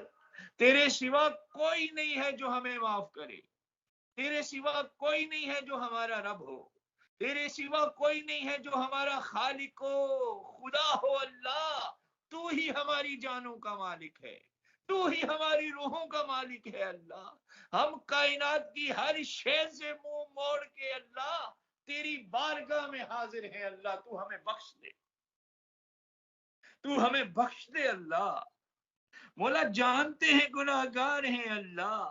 تیرے سوا کوئی نہیں ہے جو ہمیں معاف کرے، تیرے سوا کوئی نہیں ہے جو ہمارا رب ہو، تیرے سوا کوئی نہیں ہے جو ہمارا خالق ہو، خدا ہو اللہ، تو ہی ہماری جانوں کا مالک ہے، تو ہی ہماری روحوں کا مالک ہے اللہ۔ ہم کائنات کی ہر شے سے منہ موڑ کے اللہ تیری بارگاہ میں حاضر ہیں اللہ، تو ہمیں بخش دے، تو ہمیں بخش دے اللہ۔ مولا جانتے ہیں گناہگار ہیں اللہ،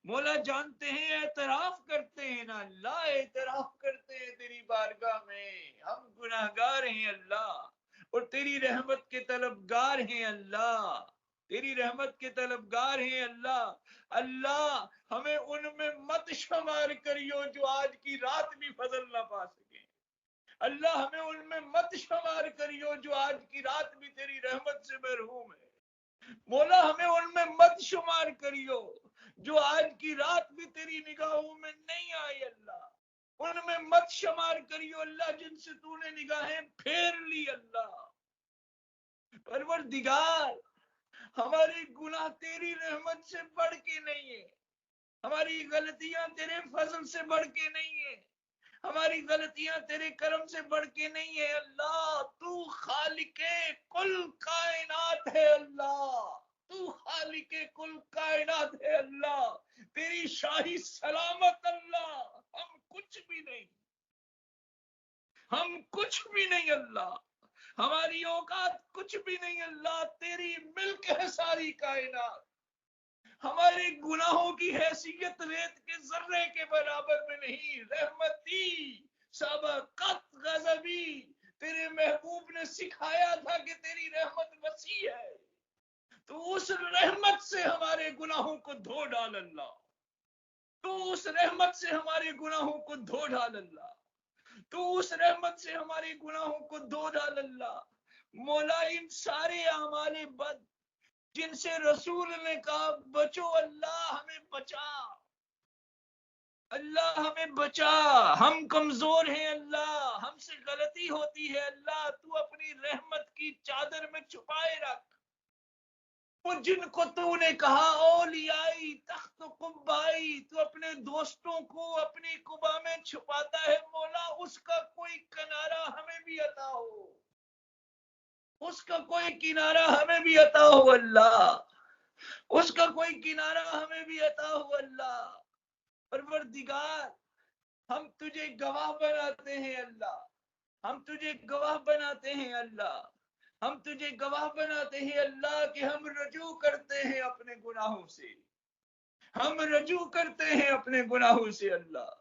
مولا جانتے ہیں، اعتراف کرتے ہیں نا اللہ، اعتراف کرتے ہیں تیری بارگاہ میں ہم گناہگار ہیں اللہ، اور تیری رحمت کے طلبگار ہیں اللہ، تیری رحمت کے طلبگار ہیں اللہ۔ اللہ ہمیں ان میں مت شمار کریو جو آج کی رات بھی فضل نہ پا سکیں، اللہ ہمیں ان میں مت شمار کریو جو آج کی رات بھی تیری رحمت سے محروم ہے، مولا ہمیں ان میں مت شمار کریو جو آج کی رات بھی تیری نگاہوں میں نہیں آئی اللہ، ان میں مت شمار کریو اللہ جن سے تو نے نگاہیں پھیر لی اللہ۔ پروردگار، ہماری گناہ تیری رحمت سے بڑھ کے نہیں ہے، ہماری غلطیاں تیرے فضل سے بڑھ کے نہیں ہے، ہماری غلطیاں تیرے کرم سے بڑھ کے نہیں ہے اللہ، تو خالق کل کائنات ہے اللہ، تو خالق کل کائنات ہے اللہ، تیری شاہی سلامت اللہ، ہم کچھ بھی نہیں، ہم کچھ بھی نہیں اللہ، ہماری اوقات کچھ بھی نہیں اللہ، تیری ملک ہے ساری کائنات، ہمارے گناہوں کی حیثیت ریت کے ذرے کے برابر میں نہیں۔ رحمتی سبقت غضبی، تیرے محبوب نے سکھایا تھا کہ تیری رحمت وسیع ہے، تو اس رحمت سے ہمارے گناہوں کو دھو ڈال اللہ، تو اس رحمت سے ہمارے گناہوں کو دھو ڈال اللہ، تو اس رحمت سے ہمارے گناہوں کو دھو ڈال اللہ۔ مولا ان سارے اعمال بد جن سے رسول نے کہا بچو اللہ ہمیں بچا، اللہ ہمیں بچا، ہم کمزور ہیں اللہ، ہم سے غلطی ہوتی ہے اللہ، تو اپنی رحمت کی چادر میں چھپائے رکھ۔ وہ جن کو تو نے کہا اولیائی تخت قبائی، تو اپنے دوستوں کو اپنی قبا میں چھپاتا ہے، مولا اس کا کوئی کنارہ ہمیں بھی عطا ہو، اس کا کوئی کنارہ ہمیں بھی عطا ہو اللہ، اس کا کوئی کنارہ ہمیں بھی عطا ہو اللہ۔ پروردگار ہم تجھے گواہ بناتے ہیں اللہ، ہم تجھے گواہ بناتے ہیں اللہ، ہم تجھے گواہ بناتے ہیں اللہ کہ ہم رجوع کرتے ہیں اپنے گناہوں سے، ہم رجوع کرتے ہیں اپنے گناہوں سے اللہ،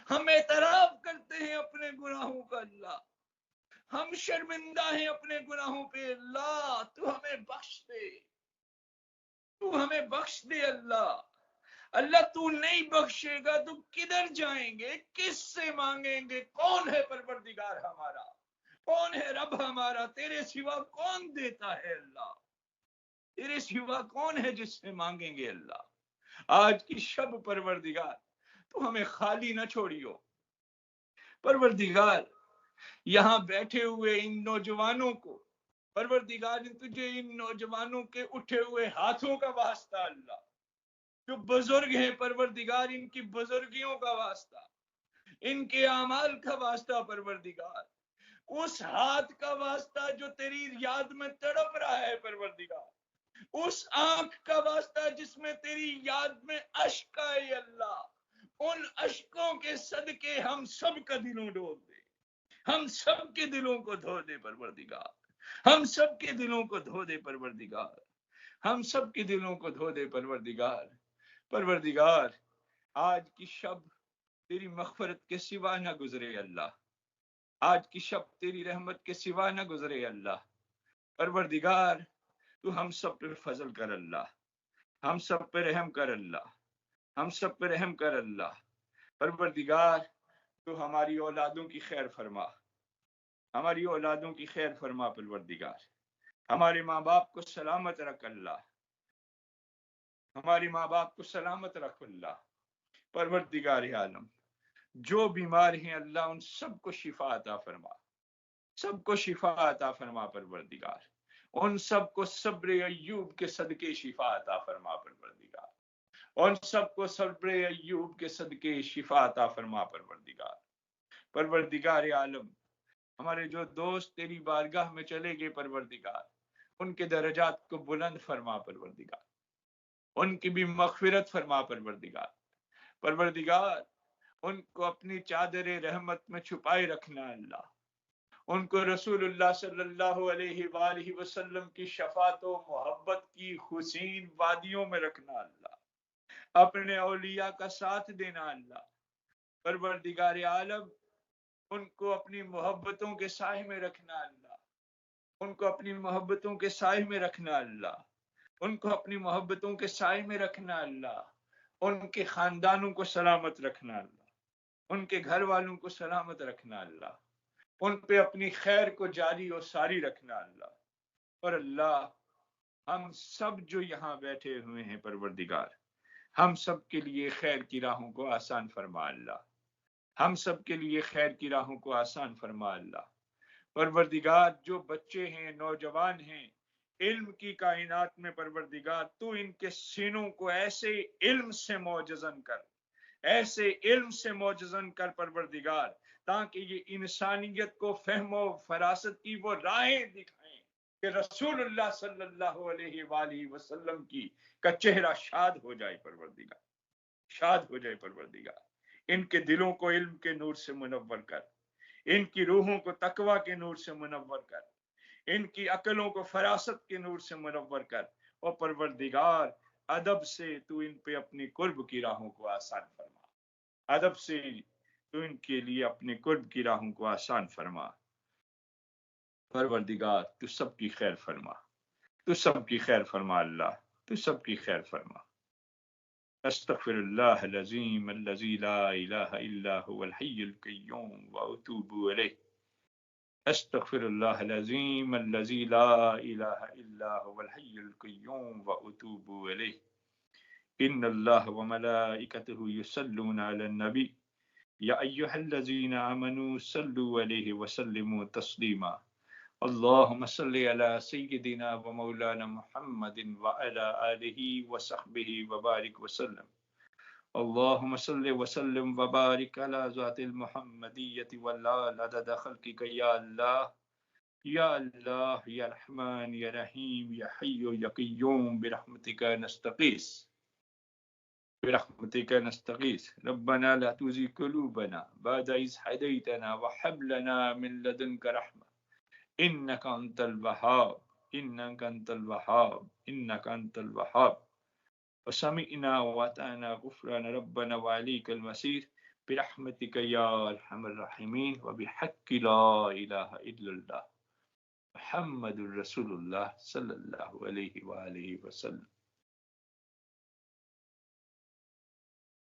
ہم اعتراف کرتے ہیں اپنے گناہوں کا اللہ، ہم شرمندہ ہیں اپنے گناہوں پہ اللہ، تو ہمیں بخش دے، تو ہمیں بخش دے اللہ۔ اللہ تو نہیں بخشے گا تو کدھر جائیں گے، کس سے مانگیں گے؟ کون ہے پروردگار ہمارا، کون ہے رب ہمارا؟ تیرے سوا کون دیتا ہے اللہ، تیرے سوا کون ہے جس سے مانگیں گے اللہ؟ آج کی شب پروردگار تو ہمیں خالی نہ چھوڑیو پروردگار، یہاں بیٹھے ہوئے ان نوجوانوں کو پروردگار نے تجھے ان نوجوانوں کے اٹھے ہوئے ہاتھوں کا واسطہ اللہ، جو بزرگ ہیں پروردگار ان کی بزرگیوں کا واسطہ، ان کے اعمال کا واسطہ پروردگار، اس ہاتھ کا واسطہ جو تیری یاد میں تڑپ رہا ہے پروردگار، اس آنکھ کا واسطہ جس میں تیری یاد میں اشک آئے اللہ، ان اشکوں کے صدقے ہم سب کا دلوں ڈول دے، ہم سب کے دلوں کو دھو دے پروردگار، ہم سب کے دلوں کو دھو دے پروردگار، ہم سب کے دلوں کو دھو دے پروردگار۔ پروردگار آج کی شب تیری مغفرت کے سوا نہ گزرے اللہ، آج کی شب تیری رحمت کے سوا نہ گزرے اللہ۔ پروردگار تو ہم سب پر فضل کر اللہ، ہم سب پر رحم کر اللہ، ہم سب پر رحم کر اللہ۔ پروردگار تو ہماری اولادوں کی خیر فرما، ہماری اولادوں کی خیر فرما پروردگار، ہمارے ماں باپ کو سلامت رکھ اللہ، ہمارے ماں باپ کو سلامت رکھ اللہ۔ پروردگار عالم جو بیمار ہیں اللہ ان سب کو شفا عطا فرما، سب کو شفا عطا فرما پروردگار، ان سب کو صبر ایوب کے صدقے شفا عطا فرما پروردگار، ان سب کو صبر ایوب کے صدقے شفا عطا فرما پروردگار۔ پروردگار عالم ہمارے جو دوست تیری بارگاہ میں چلے گئے پروردگار، ان کے درجات کو بلند فرما پروردگار، ان کی بھی مغفرت فرما پروردگار۔ پروردگار ان کو اپنی چادر رحمت میں چھپائے رکھنا اللہ، ان کو رسول اللہ صلی اللہ علیہ وآلہ وسلم کی شفاعت و محبت کی حسین وادیوں میں رکھنا اللہ، اپنے اولیاء کا ساتھ دینا اللہ۔ پروردگار عالم ان کو اپنی محبتوں کے سائے میں رکھنا اللہ، ان کو اپنی محبتوں کے سائے میں رکھنا اللہ، ان کو اپنی محبتوں کے سائے میں رکھنا اللہ، ان کے خاندانوں کو سلامت رکھنا اللہ، ان کے گھر والوں کو سلامت رکھنا اللہ، ان پہ اپنی خیر کو جاری اور ساری رکھنا اللہ۔ اور اللہ ہم سب جو یہاں بیٹھے ہوئے ہیں پروردگار، ہم سب کے لیے خیر کی راہوں کو آسان فرما اللہ، ہم سب کے لیے خیر کی راہوں کو آسان فرما اللہ۔ پروردگار جو بچے ہیں، نوجوان ہیں علم کی کائنات میں پروردگار، تو ان کے سینوں کو ایسے علم سے معجزن کر، ایسے علم سے معجزن کر پروردگار، تاکہ یہ انسانیت کو فہم و فراست کی وہ راہیں دکھائیں کہ رسول اللہ صلی اللہ علیہ وآلہ وسلم کی کا چہرہ شاد ہو جائے پروردگار، شاد ہو جائے پروردگار۔ ان کے دلوں کو علم کے نور سے منور کر، ان کی روحوں کو تقوی کے نور سے منور کر، ان کی عقلوں کو فراست کے نور سے منور کر، اور پروردگار ادب سے تو ان پہ اپنی قرب کی راہوں کو آسان فرما، ادب سے تو ان کے لیے اپنے قرب کی راہوں کو آسان فرما۔ پروردگار تو سب کی خیر فرما، تو سب کی خیر فرما اللہ، تو سب کی خیر فرما۔ استغفر اللہ العظیم الذی لا الہ الا هو الحی القیوم واتوب الیہ۔ استغفر اللہ العظیم الذی لا الہ الا هو الحی القیوم واتوب الیہ۔ ان اللہ وملائکته یصلون علی النبی یا ایہا الذین آمنوا صلوا علیہ وسلموا تسلیما۔ اللہم صلی علی سیدنا و مولانا محمد وعلی آلہ وصحبہ وبارک وسلم۔ اللہم صلی وسلم وبارک علی ذات المحمدیت والآل عدد خلقک یا اللہ، یا اللہ، یا رحمان، یا رحیم، یا حی، یا قیوم، برحمتک نستغیث، برحمتك نستغيث، ربنا لا تزغ قلوبنا بعد إذ هديتنا وهب لنا من لدنك رحمة إنك أنت الوهاب، إنك أنت الوهاب، إنك أنت الوهاب، وسمعنا وأطعنا غفران ربنا وعليك المصير، برحمتك يا أرحم الراحمين، وبحق لا إله إلا الله محمد رسول الله صلى الله عليه وآله وسلم۔